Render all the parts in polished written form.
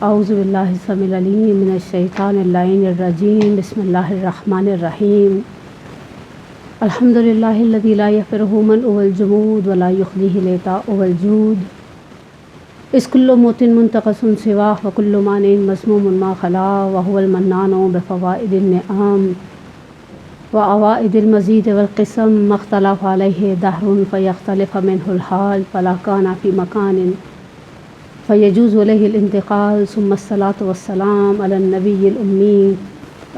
اعوذ باللہ السمیع العلیم من الشیطان اللعین الرجیم بسم اللہ الرحمن الرحیم الحمد للہ الذی لا یفرہ منع الجمود ولا یخلیہ لیطاء الجود اذ کل موت منتقص سواہ وکل مانع مسموم ما خلا وهو المنان بفوائد النعام وعوائد المزید والقسم ما اختلف علیہ دہر فیختلف منہ الحال فلا کان فی مکان فیجوز علیہ الانتقال ثم الصلاة والسلام علی النبی الامی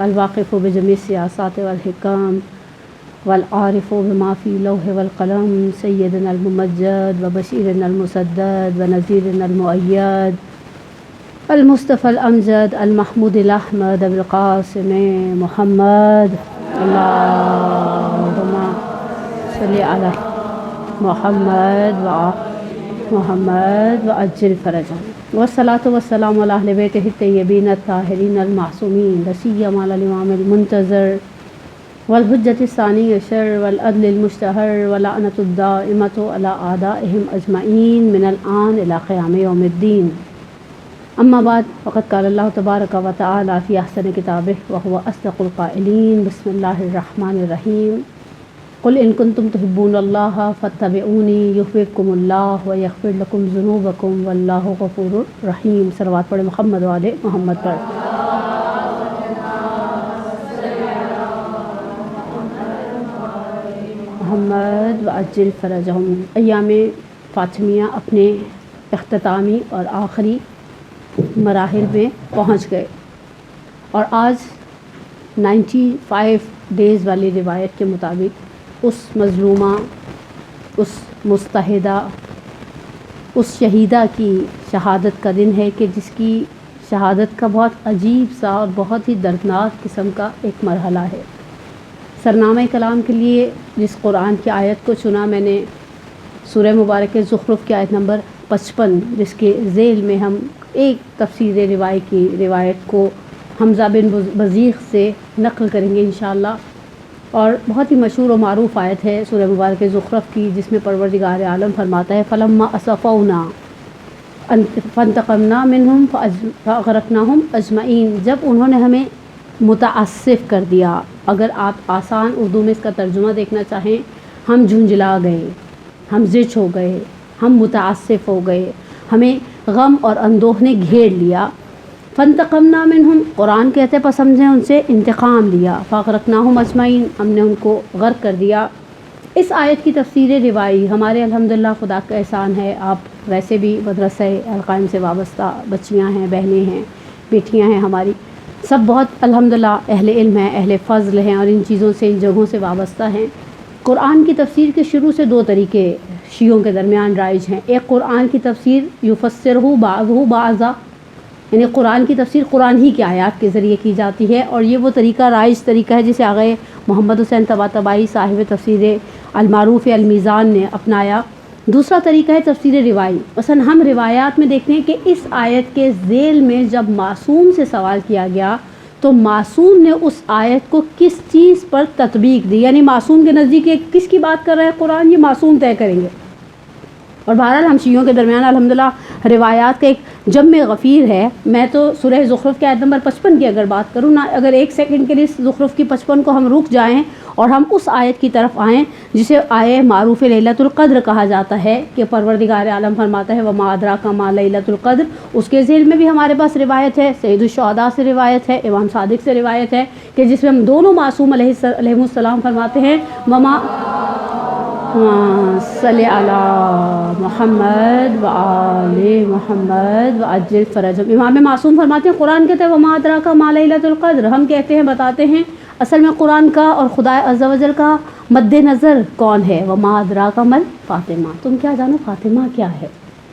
الواقف بجمیع السیاسات والحکام والعارف بما فی لوح والقلم سیدنا الممجد وبشیرنا المسدد ونذیرنا المؤید المصطفى الامجد المحمود الاحمد بالقاسم محمد اللهم صل علی محمد محمد وعجل فرجهم والصلاة والسلام على أهل بيته الطيبين الطاهرين المعصومين لا سيما على الإمام المنتظر والحجة الثاني عشر والعدل المشتهر واللعنة الدائمة على أعدائهم أجمعين من الآن إلى قيام يوم الدين. أما بعد فقد قال الله تبارك وتعالى في أحسن كتابه وهو أصدق القائلين بسم الله الرحمن الرحيم قل ان کنتم تحبون اللہ فاتبعونی یحببکم اللہ ویغفر لکم ذنوبکم واللہ غفور رحیم. صلوات پڑھیں محمد و آل محمد پر. محمد وعجل فرجہم. ایام فاطمیہ اپنے اختتامی اور آخری مراحل میں پہنچ گئے اور آج 95 ڈیز والی روایت کے مطابق اس مظلومہ، اس مستحدہ، اس شہیدہ کی شہادت کا دن ہے کہ جس کی شہادت کا بہت عجیب سا اور بہت ہی دردناک قسم کا ایک مرحلہ ہے. سرنامہ کلام کے لیے جس قرآن کی آیت کو چنا میں نے سورہ مبارک زخرف کی آیت نمبر 55، جس کے ذیل میں ہم ایک تفسیر روایت کو حمزہ بن بزیغ سے نقل کریں گے انشاءاللہ. اور بہت ہی مشہور و معروف آیت ہے سورہ مبارک زخرف کی، جس میں پروردگار عالم فرماتا ہے فلما اسفونا فانتقمنا منہم فاغرقناہم اجمعین. جب انہوں نے ہمیں متعصف کر دیا، اگر آپ آسان اردو میں اس کا ترجمہ دیکھنا چاہیں، ہم جھنجھلا گئے، ہم زچ ہو گئے، ہم متعصف ہو گئے، ہمیں غم اور اندوہ نے گھیر لیا. فانتقمنا منہم، قرآن کہتے ہیں پس ہم نے ان سے انتقام لیا. فاغرقناہم اجمعین، ہم نے ان کو غرق کر دیا. اس آیت کی تفسیر روائی ہمارے الحمدللہ خدا کا احسان ہے. آپ ویسے بھی مدرسہ القائم سے وابستہ بچیاں ہیں، بہنیں ہیں، بیٹیاں ہیں، ہماری سب بہت الحمدللہ اہل علم ہیں، اہل فضل ہیں اور ان چیزوں سے، ان جگہوں سے وابستہ ہیں. قرآن کی تفسیر کے شروع سے دو طریقے شیعوں کے درمیان رائج ہیں. ایک قرآن کی تفسیر یفسرہ بعضہ بعضا، یعنی قرآن کی تفسیر قرآن ہی کی آیات کے ذریعے کی جاتی ہے، اور یہ وہ طریقہ رائج طریقہ ہے جسے آغا محمد حسین طباطبائی صاحب تفسیر المعروف المیزان نے اپنایا. دوسرا طریقہ ہے تفسیر روائی. مثلا ہم روایات میں دیکھتے ہیں کہ اس آیت کے ذیل میں جب معصوم سے سوال کیا گیا تو معصوم نے اس آیت کو کس چیز پر تطبیق دی، یعنی معصوم کے نزدیک کس کی بات کر رہا ہے قرآن، یہ معصوم طے کریں گے. اور بہرحال ہم شیعوں کے درمیان الحمدللہ روایات کا ایک جمع غفیر ہے. میں تو سورہ زخرف کے آیت نمبر 55 کی اگر بات کروں نا، اگر ایک سیکنڈ کے لیے زخرف کی 55 کو ہم رک جائیں اور ہم اس آیت کی طرف آئیں جسے آیہ معروف لیلۃ القدر کہا جاتا ہے، کہ پروردگار عالم فرماتا ہے وما ادراک ما لیلۃ القدر. اس کے ذیل میں بھی ہمارے پاس روایت ہے، سید الشہداء سے روایت ہے، امام صادق سے روایت ہے، کہ جس میں ہم دونوں معصوم علیہ السلام فرماتے ہیں وما صلی علی محمد وآل محمد وعجل فرجہم. امام معصوم فرماتے ہیں، قرآن کہتے ہیں وما ادراک ما لیلۃ القدر، ہم کہتے ہیں، بتاتے ہیں اصل میں قرآن کا اور خدا عز و جل کا مد نظر کون ہے. وما ادراک مل فاطمہ، تم کیا جانو فاطمہ کیا ہے.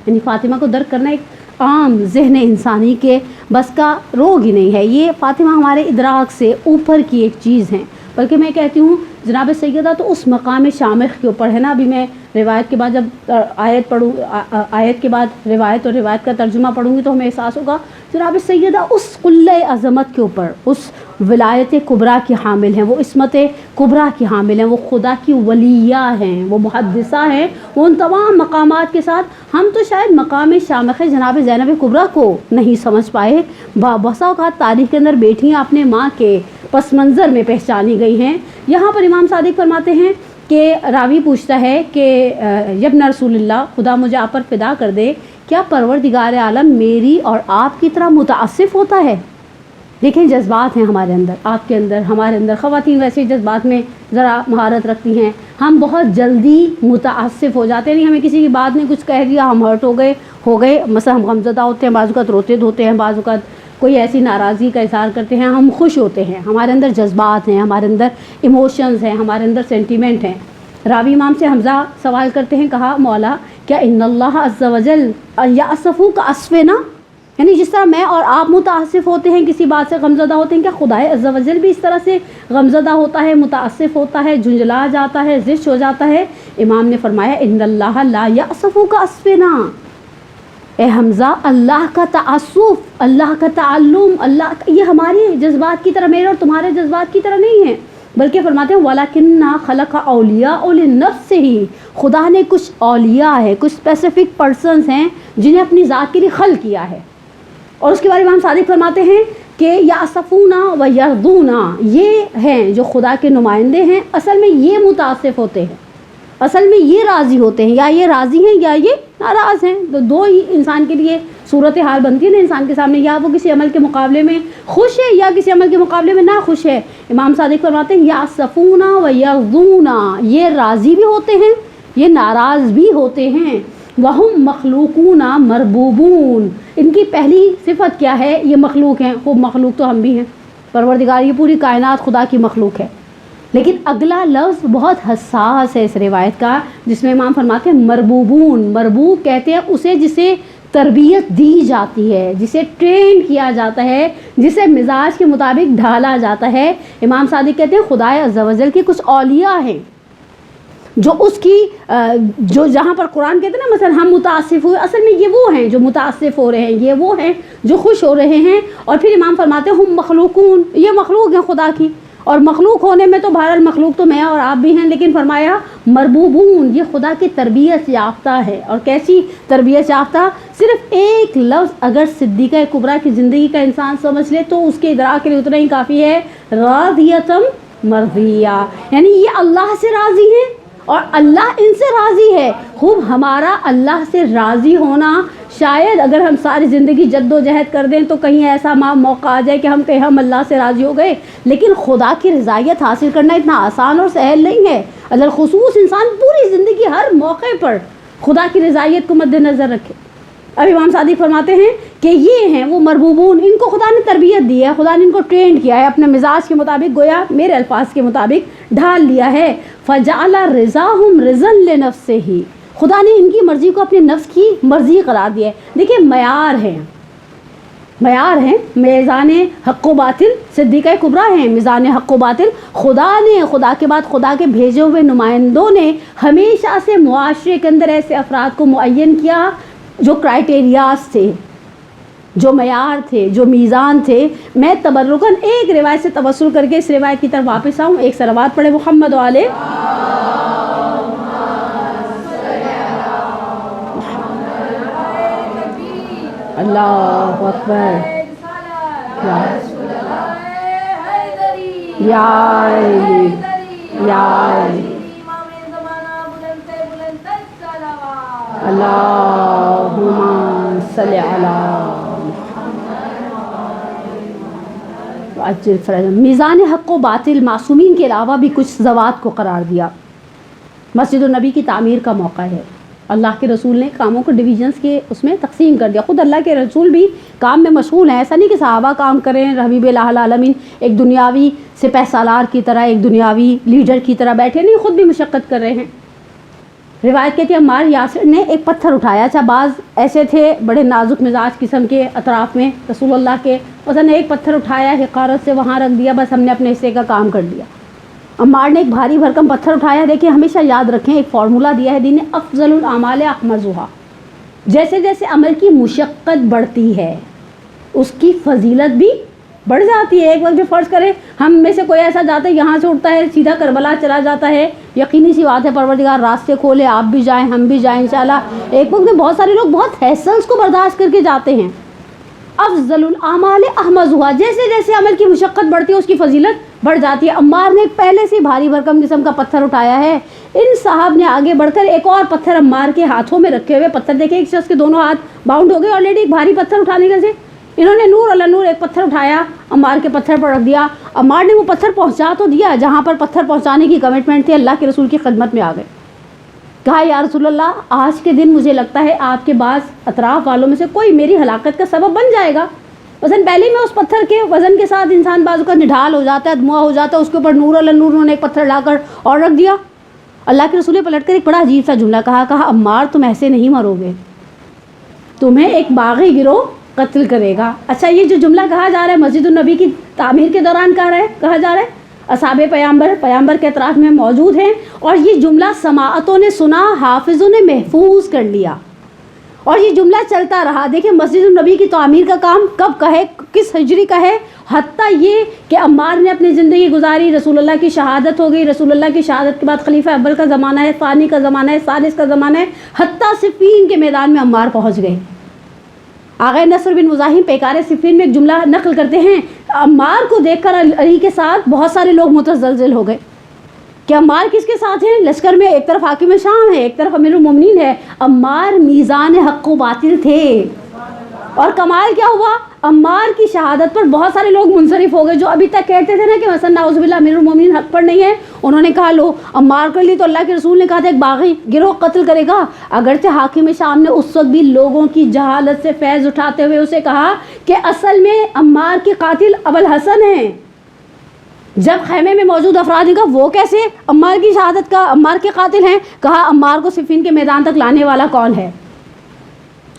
یعنی فاطمہ کو درک کرنا ایک عام ذہن انسانی کے بس کا روگ ہی نہیں ہے. یہ فاطمہ ہمارے ادراک سے اوپر کی ایک چیز ہیں. بلکہ میں کہتی ہوں جناب سیدہ تو اس مقام شامخ کے اوپر ہے نا. ابھی میں روایت کے بعد جب آیت کے بعد روایت اور روایت کا ترجمہ پڑھوں گی تو ہمیں احساس ہوگا جناب سیدہ اس قلعہ عظمت کے اوپر، اس ولایت کبریٰ کی حامل ہیں، وہ عصمت کبریٰ کی حامل ہیں، وہ خدا کی ولیہ ہیں، وہ محدثہ ہیں، وہ ان تمام مقامات کے ساتھ ہم تو شاید مقام شامخ جناب زینب کبریٰ کو نہیں سمجھ پائے، بسا اوقات تاریخ کے اندر بیٹیاں اپنے ماں کے پس منظر میں پہچانی گئی ہیں۔ یہاں پر امام صادق فرماتے ہیں کہ راوی پوچھتا ہے کہ یبن رسول اللہ، خدا مجھے آپ پر فدا کر دے، کیا پروردگار عالم میری اور آپ کی طرح متعصف ہوتا ہے؟ دیکھیں جذبات ہیں ہمارے اندر، آپ کے اندر، ہمارے اندر، خواتین ویسے جذبات میں ذرا مہارت رکھتی ہیں، ہم بہت جلدی متعصف ہو جاتے ہیں، نہیں ہمیں کسی کی بات نے کچھ کہہ دیا ہم ہرٹ ہو گئے، مثلا ہم غمزدہ ہوتے ہیں، بعض اوقات روتے دھوتے ہیں، بعض اوقات کوئی ایسی ناراضگی کا اظہار کرتے ہیں، ہم خوش ہوتے ہیں، ہمارے اندر جذبات ہیں، ہمارے اندر ایموشنز ہیں، ہمارے اندر سینٹیمنٹ ہیں۔ راوی امام سے حمزہ سوال کرتے ہیں، کہا مولا کیا ان اللہ عز وجل یأسفو کا اسفنا، یعنی جس طرح میں اور آپ متعصف ہوتے ہیں، کسی بات سے غمزدہ ہوتے ہیں، کیا خدا عز وجل بھی اس طرح سے غمزدہ ہوتا ہے، متعصف ہوتا ہے، جھنجھلا جاتا ہے، زشت ہو جاتا ہے؟ امام نے فرمایا ان اللہ لا یأسفو کا اسفنا، اے حمزہ اللہ کا تعصف، اللہ کا تعلم، اللہ یہ ہمارے جذبات کی طرح، میرے اور تمہارے جذبات کی طرح نہیں ہے، بلکہ فرماتے ہیں وَلَكِنَّا خَلَقَ أَوْلِيَاءَ لِنَفْسِهِ، خدا نے کچھ اولیاء ہے، کچھ اسپیسیفک پرسنز ہیں جنہیں اپنی ذات کے لیے خلق کیا ہے، اور اس کے بارے میں امام صادق فرماتے ہیں کہ یأسفونا و یرضونا، یہ ہیں جو خدا کے نمائندے ہیں، اصل میں یہ متعصف ہوتے ہیں، اصل میں یہ راضی ہوتے ہیں، یا یہ راضی ہیں یا یہ ناراض ہیں، تو دو ہی انسان کے لیے صورتحال بنتی ہے نا انسان کے سامنے، یا وہ کسی عمل کے مقابلے میں خوش ہے یا کسی عمل کے مقابلے میں نہ خوش ہے۔ امام صادق فرماتے ہیں یأسفونا و یرضونا، یہ راضی بھی ہوتے ہیں، یہ ناراض بھی ہوتے ہیں، وہم مخلوقون مربوبون، ان کی پہلی صفت کیا ہے؟ یہ مخلوق ہیں، خوب مخلوق تو ہم بھی ہیں، پروردگار یہ پوری کائنات خدا کی مخلوق ہے، لیکن اگلا لفظ بہت حساس ہے اس روایت کا، جس میں امام فرماتے ہیں مربوبون، مربوب کہتے ہیں اسے جسے تربیت دی جاتی ہے، جسے ٹرین کیا جاتا ہے، جسے مزاج کے مطابق ڈھالا جاتا ہے۔ امام صادق کہتے ہیں خدا عز و جل کے کچھ اولیاء ہیں جو اس کی جو جہاں پر قرآن کہتے ہیں نا مثلا ہم متعصف ہوئے، اصل میں یہ وہ ہیں جو متعصف ہو رہے ہیں، یہ وہ ہیں جو خوش ہو رہے ہیں۔ اور پھر امام فرماتے ہیں ہم مخلوقون، یہ مخلوق ہیں خدا کی، اور مخلوق ہونے میں تو بہرحال مخلوق تو میں اور آپ بھی ہیں، لیکن فرمایا مربوبون، یہ خدا کی تربیت یافتہ ہے۔ اور کیسی تربیت یافتہ؟ صرف ایک لفظ اگر صدیقہ کبریٰ کی زندگی کا انسان سمجھ لے تو اس کے ادراک کے لیے اتنا ہی کافی ہے، راضیتم مرضیہ، یعنی یہ اللہ سے راضی ہیں اور اللہ ان سے راضی ہے۔ خوب ہمارا اللہ سے راضی ہونا، شاید اگر ہم ساری زندگی جد و جہد کر دیں تو کہیں ایسا موقع آ جائے کہ ہم کہیں ہم اللہ سے راضی ہو گئے، لیکن خدا کی رضایت حاصل کرنا اتنا آسان اور سہل نہیں ہے، اگر خصوص انسان پوری زندگی ہر موقع پر خدا کی رضایت کو مد نظر رکھے۔ اب امام صادق فرماتے ہیں کہ یہ ہیں وہ مربوبون، ان کو خدا نے تربیت دی ہے، خدا نے ان کو ٹرینڈ کیا ہے، اپنے مزاج کے مطابق، گویا میرے الفاظ کے مطابق ڈھال لیا ہے۔ فَجَعَلَ رِضَاهُمْ رِضًا لِنَفْسِهِ، خدا نے ان کی مرضی کو اپنے نفس کی مرضی قرار دیا ہے۔ دیکھیں معیار ہیں میزان حق و باطل، صدیقہ کبریٰ ہیں میزان حق و باطل، خدا نے، خدا کے بعد خدا کے بھیجے ہوئے نمائندوں نے ہمیشہ سے معاشرے کے اندر ایسے افراد کو معین کیا جو کرائٹیریاز تھے، جو معیار تھے، جو میزان تھے۔ میں تبرکاً ایک روایت سے توسل کر کے اس روایت کی طرف واپس آؤں، ایک صلوات پڑھے محمد علیہ۔ اللہ اکبر، یا اللہم صلی علی میزان حق و باطل، معصومین کے علاوہ بھی کچھ ذوات کو قرار دیا۔ مسجد النبی کی تعمیر کا موقع ہے، اللہ کے رسول نے کاموں کو ڈویژنز کے اس میں تقسیم کر دیا، خود اللہ کے رسول بھی کام میں مشغول ہیں، ایسا نہیں کہ صحابہ کام کریں، حبیب الہ العالمین ایک دنیاوی سپہ سالار کی طرح، ایک دنیاوی لیڈر کی طرح بیٹھے نہیں، خود بھی مشقت کر رہے ہیں۔ روایت کہتی ہے عمار یاسر نے ایک پتھر اٹھایا، اچھا بعض ایسے تھے بڑے نازک مزاج قسم کے اطراف میں رسول اللہ کے، اس نے ایک پتھر اٹھایا، حقارت سے وہاں رکھ دیا، بس ہم نے اپنے حصے کا کام کر دیا۔ عمار نے ایک بھاری بھرکم پتھر اٹھایا. دیکھیں ہمیشہ یاد رکھیں ایک فارمولہ دیا ہے دین نے, افضل الاعمال احمدھا. جیسے جیسے عمل کی مشقت بڑھتی ہے اس کی فضیلت بھی بڑھ جاتی ہے. ایک وقت جو فرض کرے ہم میں سے کوئی ایسا جاتا ہے یہاں سے اٹھتا ہے سیدھا کربلا چلا جاتا ہے, یقینی سی بات ہے پروردگار راستے کھولے, آپ بھی جائیں ہم بھی جائیں انشاءاللہ. ایک وقت میں بہت سارے لوگ بہت حیثیت کو برداشت کر کے جاتے ہیں. افضل الاعمال احمدھا, جیسے جیسے عمل کی مشقت بڑھتی ہے اس کی فضیلت بڑھ جاتی ہے. عمار نے پہلے سے بھاری بھرکم قسم کا پتھر اٹھایا ہے. ان صاحب نے آگے بڑھ کر ایک اور پتھر عمار کے ہاتھوں میں رکھے ہوئے پتھر دیکھے, ایک شخص کے دونوں ہاتھ باؤنڈ ہو گئے آلریڈی ایک بھاری پتھر اٹھانے کے سے. انہوں نے نور علی نور ایک پتھر اٹھایا, عمار کے پتھر پر رکھ دیا. عمار نے وہ پتھر پہنچا تو دیا جہاں پر پتھر پہنچانے کی کمٹمنٹ تھی, اللہ کے رسول کی خدمت میں آ گئے. کہا یا رسول اللہ آج کے دن مجھے لگتا ہے آپ کے بعض اطراف والوں میں سے کوئی میری ہلاکت کا سبب بن جائے گا. وزن پہلے میں اس پتھر کے وزن کے ساتھ انسان بعض کا نڈھال ہو جاتا ہے, دھواں ہو جاتا ہے, اس کے اوپر نور علی نور انہوں نے ایک پتھر لا کر اور رکھ دیا. اللہ کے رسول نے پلٹ کر ایک بڑا عجیب سا جملہ کہا عمار تم ایسے نہیں مرو گے, تمہیں ایک باغی گروہ قتل کرے گا. اچھا یہ جو جملہ کہا جا رہا ہے مسجد النبی کی تعمیر کے دوران کہا جا رہا ہے, اصحاب پیغمبر کے اطراف میں موجود ہیں اور یہ جملہ سماعتوں نے سنا, حافظوں نے محفوظ کر لیا اور یہ جملہ چلتا رہا. دیکھیں مسجد النبی کی تعمیر کا کام کب کا ہے, کس ہجری کا ہے, حتیٰ یہ کہ عمار نے اپنی زندگی گزاری, رسول اللہ کی شہادت ہو گئی, رسول اللہ کی شہادت کے بعد خلیفہ اول کا زمانہ ہے, ثانی کا زمانہ ہے, ثالث کا زمانہ ہے, حتیٰ صفین کے میدان میں عمار پہنچ گئے. آغا نصر بن مزاحم پیکار صفین میں ایک جملہ نقل کرتے ہیں, عمار کو دیکھ کر علی کے ساتھ بہت سارے لوگ متزلزل ہو گئے کہ عمار کس کے ساتھ ہیں. لشکر میں ایک طرف حاکم شام ہے, ایک طرف امیر المومنین ہے. عمار میزان حق و باطل تھے اور کمال کیا ہوا, عمار کی شہادت پر بہت سارے لوگ منصرف ہو گئے جو ابھی تک کہتے تھے نا کہ مثلا نعوذ باللہ امیر المومنین حق پر نہیں ہے. انہوں نے کہا لو عمار کر لی, تو اللہ کے رسول نے کہا تھا ایک باغی گروہ قتل کرے گا. اگرچہ حاکم شام نے اس وقت بھی لوگوں کی جہالت سے فیض اٹھاتے ہوئے اسے کہا کہ اصل میں عمار کے قاتل ابوالحسن ہیں. جب خیمے میں موجود افراد نے کہا وہ کیسے عمار کی شہادت کا عمار کے قاتل ہیں, کہا عمار کو صفین کے میدان تک لانے والا کون ہے,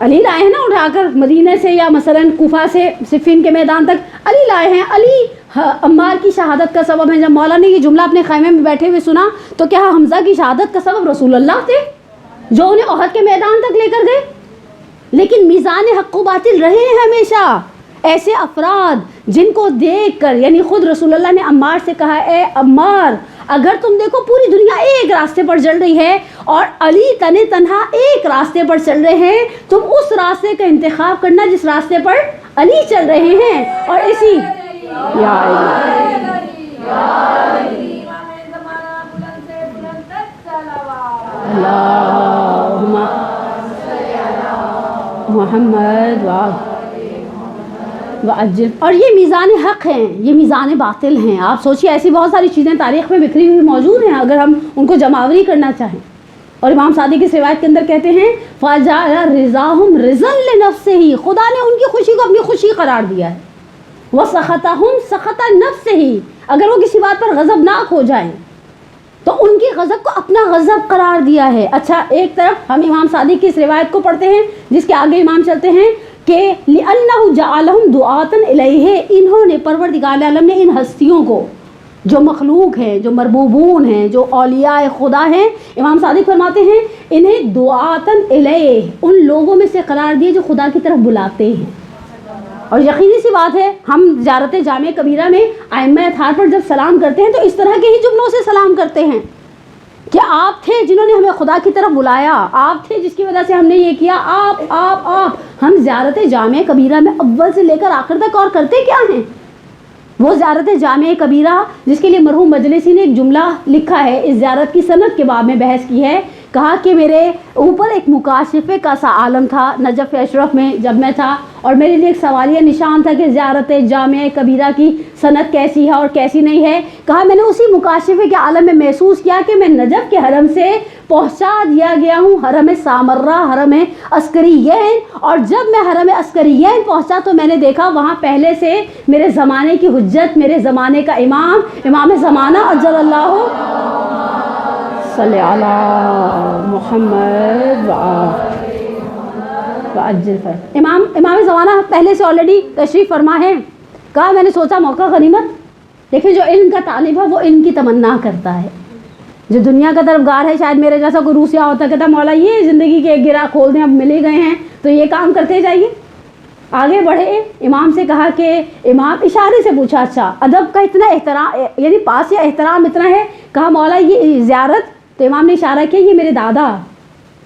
علی لائے ہیں نا اٹھا کر مدینہ سے یا مثلا کوفہ سے صفین کے میدان تک علی لائے ہیں, علی عمار کی شہادت کا سبب ہے. جب مولا نے یہ جملہ اپنے خیمے میں بیٹھے ہوئے سنا تو کیا حمزہ کی شہادت کا سبب رسول اللہ تھے جو انہیں احد کے میدان تک لے کر گئے. لیکن میزان حق و باطل رہے ہیں ہمیشہ ایسے افراد جن کو دیکھ کر, یعنی خود رسول اللہ نے عمار سے کہا اے عمار اگر تم دیکھو پوری دنیا ایک راستے پر چل رہی ہے اور علی تنے تنہا ایک راستے پر چل رہے ہیں, تم اس راستے کا انتخاب کرنا جس راستے پر علی چل رہے ہیں. اور اسی یا اللہم محمد اور یہ میزان حق ہیں, یہ میزان باطل ہیں. آپ سوچیے ایسی بہت ساری چیزیں تاریخ میں بکھری ہوئی موجود ہیں اگر ہم ان کو جمعآوری کرنا چاہیں. اور امام صادق کی روایت کے اندر کہتے ہیں فَجَعَلَ رِضَاهُمْ رِضًا لِنَفْسِهِ, خدا نے ان کی خوشی کو اپنی خوشی قرار دیا ہے. وَسَخَطَهُمْ سَخَطَ نَفْسِهِ, اگر وہ کسی بات پر غضبناک ہو جائیں تو ان کی غضب کو اپنا غضب قرار دیا ہے. اچھا ایک طرف ہم امام صادق کی اس روایت کو پڑھتے ہیں جس کے آگے امام چلتے ہیں کہ لِأَنَّهُ جَعَلَهُمْ دُعَاةً إِلَيْهِ, انہوں نے پروردگار عالم نے ان ہستیوں کو جو مخلوق ہیں, جو مربوبون ہیں, جو اولیاء خدا ہیں, امام صادق فرماتے ہیں انہیں دعاتن الیہ, ان لوگوں میں سے قرار دیے جو خدا کی طرف بلاتے ہیں. اور یقینی سی بات ہے ہم زیارت جامع کبیرہ میں ائمہ اطہار پر جب سلام کرتے ہیں تو اس طرح کے ہی جملوں سے سلام کرتے ہیں کہ آپ تھے جنہوں نے ہمیں خدا کی طرف بلایا, آپ تھے جس کی وجہ سے ہم نے یہ کیا, آپ. ہم زیارت جامع کبیرہ میں اول سے لے کر آخر تک اور کرتے کیا ہیں. وہ زیارت جامع کبیرہ جس کے لیے مرحوم مجلسی نے ایک جملہ لکھا ہے, اس زیارت کی سند کے باب میں بحث کی ہے. کہا کہ میرے اوپر ایک مکاشفے کا سا عالم تھا نجف اشرف میں جب میں تھا, اور میرے لیے ایک سوالیہ نشان تھا کہ زیارت جامع کبیرہ کی سند کیسی ہے اور کیسی نہیں ہے. کہا میں نے اسی مکاشفے کے عالم میں محسوس کیا کہ میں نجف کے حرم سے پہنچا دیا گیا ہوں حرم سامرہ, حرم عسکریین, اور جب میں حرم عسکریین پہنچا تو میں نے دیکھا وہاں پہلے سے میرے زمانے کی حجت, میرے زمانے کا امام زمانہ اجل اللہ صلی علی محمد امام زمانہ پہلے سے آلریڈی تشریف فرما ہے. کہا میں نے سوچا موقع غنیمت دیکھیں جو علم کا طالب ہے وہ علم کی تمنا کرتا ہے، جو دنیا کا طرفگار ہے، شاید میرے جیسا کوئی روسیا ہوتا ہے، کہتا مولا یہ زندگی کے ایک گرہ کھول دیں، اب ملے گئے ہیں تو یہ کام کرتے جائیے، آگے بڑھے۔ امام سے کہا کہ امام اشارے سے پوچھا اچھا ادب کا اتنا احترام یعنی پاس یا احترام اتنا ہے، کہا مولا یہ زیارت، تو امام نے اشارہ کیا یہ میرے دادا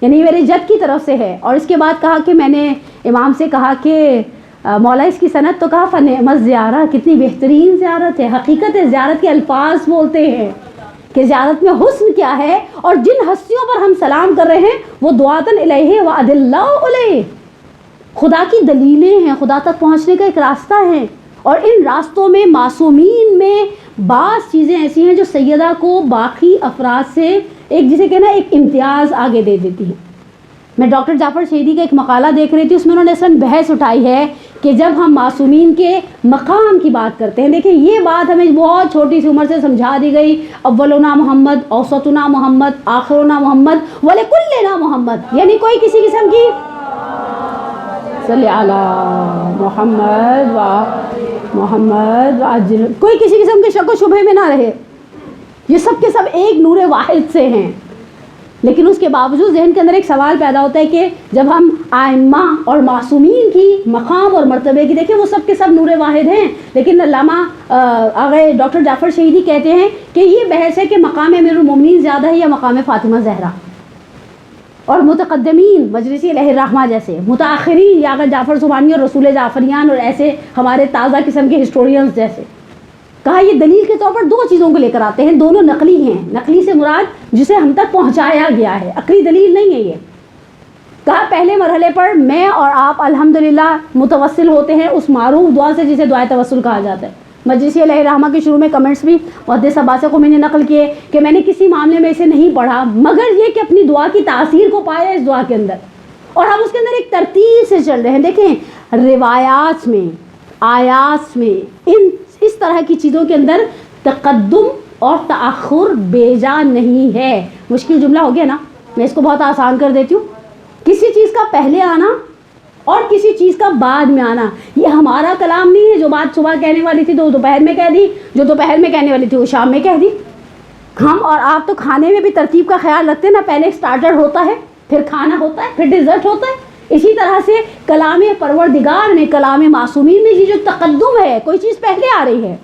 یعنی میرے جد کی طرف سے ہے، اور اس کے بعد کہا کہ میں نے امام سے کہا کہ مولا اس کی سند، تو کہا فنعمت زیارہ، کتنی بہترین زیارت ہے۔ حقیقت ہے زیارت کے الفاظ بولتے ہیں کہ زیارت میں حسن کیا ہے، اور جن ہستیوں پر ہم سلام کر رہے ہیں وہ دعاتن الیہ وعدلہ علیہ، خدا کی دلیلیں ہیں، خدا تک پہنچنے کا ایک راستہ ہے، اور ان راستوں میں معصومین میں بعض چیزیں ایسی ہیں جو سیدہ کو باقی افراد سے ایک جسے کہنا ایک امتیاز آگے دے دیتی ہیں۔ میں ڈاکٹر جعفر شہیدی کا ایک مقالہ دیکھ رہی تھی، اس میں انہوں نے اصلاً بحث اٹھائی ہے کہ جب ہم معصومین کے مقام کی بات کرتے ہیں، دیکھیں یہ بات ہمیں بہت چھوٹی سی عمر سے سمجھا دی گئی، اولنا محمد، اوسطنا محمد، آخرنا محمد، ولکلنا محمد، یعنی کوئی کسی قسم کی صلی علی محمد و محمد کوئی کسی قسم کے شک و شبہ میں نہ رہے، یہ سب کے سب ایک نور واحد سے ہیں۔ لیکن اس کے باوجود ذہن کے اندر ایک سوال پیدا ہوتا ہے کہ جب ہم ائمہ اور معصومین کی مقام اور مرتبے کی دیکھیں، وہ سب کے سب نور واحد ہیں، لیکن علامہ آگے ڈاکٹر جعفر شہیدی کہتے ہیں کہ یہ بحث ہے کہ مقام امیر المومنین زیادہ ہے یا مقام فاطمہ زہرا، اور متقدمین مجلسی علیہ الرحمہ جیسے، متاخرین یا آغا جعفر سبحانی اور رسول جعفریان اور ایسے ہمارے تازہ قسم کے ہسٹورینز جیسے۔ کہا یہ دلیل کے طور پر دو چیزوں کو لے کر آتے ہیں، دونوں نقلی ہیں، نقلی سے مراد جسے ہم تک پہنچایا گیا ہے، عقلی دلیل نہیں ہے یہ۔ کہا پہلے مرحلے پر میں اور آپ الحمدللہ متوسل ہوتے ہیں اس معروف دعا سے جسے دعائے توسل کہا جاتا ہے۔ مجلسی علیہ الرحمہ کے شروع میں کمنٹس بھی محدث عباس کو میں نے نقل کیے کہ میں نے کسی معاملے میں اسے نہیں پڑھا مگر یہ کہ اپنی دعا کی تاثیر کو پایا اس دعا کے اندر، اور ہم اس کے اندر ایک ترتیب سے چل رہے ہیں۔ دیکھیں روایات میں، آیات میں، اس طرح کی چیزوں کے اندر تقدم اور تأخر بیجا نہیں ہے۔ مشکل جملہ ہو گیا نا، میں اس کو بہت آسان کر دیتی ہوں۔ کسی چیز کا پہلے آنا اور کسی چیز کا بعد میں آنا یہ ہمارا کلام نہیں ہے، جو بات صبح کہنے والی تھی تو دوپہر میں کہہ دی، جو دوپہر میں کہنے والی تھی وہ شام میں کہہ دی۔ ہم اور آپ تو کھانے میں بھی ترتیب کا خیال رکھتے ہیں نا، پہلے سٹارٹر ہوتا ہے، پھر کھانا ہوتا ہے، پھر ڈیزرٹ ہوتا ہے۔ اسی طرح سے کلام پروردگار میں، کلام معصومین میں یہ جو تقدم ہے، کوئی چیز پہلے آ رہی ہے،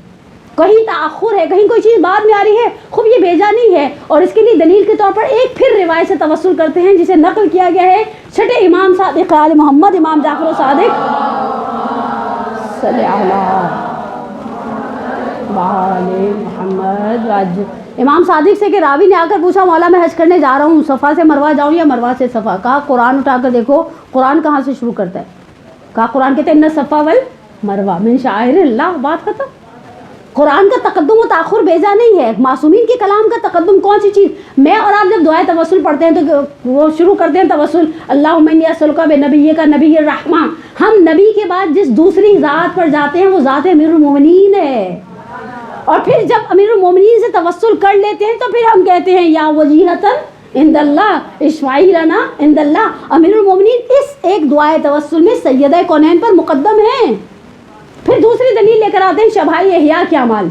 کہیں تأخر ہے، کہیں کوئی چیز بعد میں آ رہی ہے، خوب یہ بیجا نہیں ہے۔ اور اس کے لیے دلیل کے طور پر ایک پھر روایت سے توسل کرتے ہیں جسے نقل کیا گیا ہے چھٹے امام صادق آل محمد، امام جعفر صادق صلی اللہ علیہ محمد۔ امام صادق سے کہ راوی نے آ کر پوچھا مولا میں حج کرنے جا رہا ہوں، صفا سے مروہ جاؤں یا مروہ سے صفا؟ کہا قرآن اٹھا کر دیکھو، قرآن کہاں سے شروع کرتا ہے؟ کہا قرآن کہتے ہیں ان الصفا والمروہ من شعائر اللہ، بات ختم۔ قرآن کا تقدم و تاخر بیجا نہیں ہے، معصومین کے کلام کا تقدم کون سی چیز؟ میں اور آپ جب دعائے توسل پڑھتے ہیں تو وہ شروع کرتے ہیں توسل اللہم انی اسألک بنبیک نبی الرحمہ، ہم نبی کے بعد جس دوسری ذات پر جاتے ہیں وہ ذات امیر المومنین ہے، اور پھر جب امیر المومنین سے توسل کر لیتے ہیں تو پھر ہم کہتے ہیں یا وجیہتاً عند اللہ اشفعی لنا عند اللہ۔ امیر المومنین اس ایک دعائے توسل میں سیدہ کونین پر مقدم ہیں۔ پھر دوسری دلیل لے کر آتے ہیں شبہائے احیاء کے اعمال،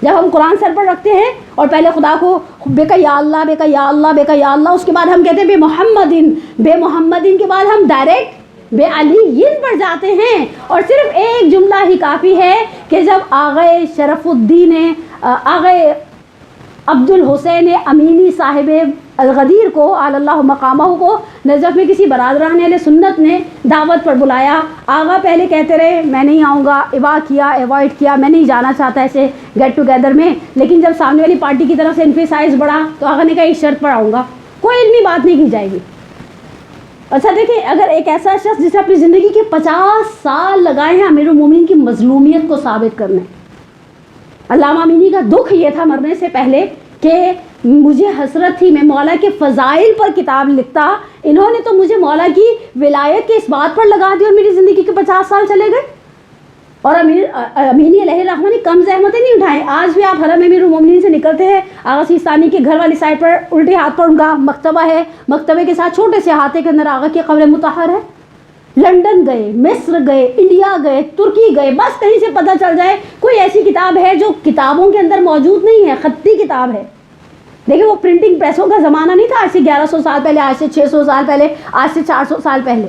جب ہم قرآن سر پر رکھتے ہیں اور پہلے خدا کو بے کا یا اللہ، بے کا یا اللہ، بے کا یا اللہ، اس کے بعد ہم کہتے ہیں بے محمدین، بے محمدین کے بعد ہم ڈائریکٹ بے علیین پر جاتے ہیں، اور صرف ایک جملہ ہی کافی ہے کہ جب آغا شرف الدین آغا عبد الحسین امینی صاحب الغدیر کو آل اللہ مقامہ کو نجف میں کسی برادران اہل سنت نے دعوت پر بلایا، آغا پہلے کہتے رہے میں نہیں آؤں گا، ایوا کیا، ایوائڈ کیا، میں نہیں جانا چاہتا ایسے گیٹ ٹوگیدر میں، لیکن جب سامنے والی پارٹی کی طرف سے انفیسائز بڑھا تو آغا نے کہا اس شرط پر آؤں گا، کوئی علمی بات نہیں کی جائے گی۔ اچھا دیکھیں، اگر ایک ایسا شخص جسے اپنی زندگی کے 50 سال لگائے ہیں امیر المومنین کی مظلومیت کو ثابت کرنے، علامہ امینی کا دکھ یہ تھا مرنے سے پہلے کہ مجھے حسرت تھی میں مولا کے فضائل پر کتاب لکھتا، انہوں نے تو مجھے مولا کی ولایت کے اس بات پر لگا دی اور میری زندگی کے 50 سال چلے گئے۔ اور امینی علیہ الرحمہ نے کم زحمتیں نہیں اٹھائیں۔ آج بھی آپ حرم امیر المومنین سے نکلتے ہیں، آغا سیستانی کے گھر والی سائڈ پر الٹے ہاتھ پر ان کا مکتبہ ہے، مکتبے کے ساتھ چھوٹے سے احاطے کے اندر آغا کی قبر مطہر ہے۔ لندن گئے, مصر گئے, انڈیا گئے, ترکی گئے, بس کہیں سے پتہ چل جائے کوئی ایسی کتاب ہے جو کتابوں کے اندر موجود نہیں ہے, خطی کتاب ہے. دیکھیں وہ پرنٹنگ پریسوں کا زمانہ نہیں تھا, آج سے 1100 سال پہلے, آج سے 600 سال پہلے, آج سے 400 سال پہلے.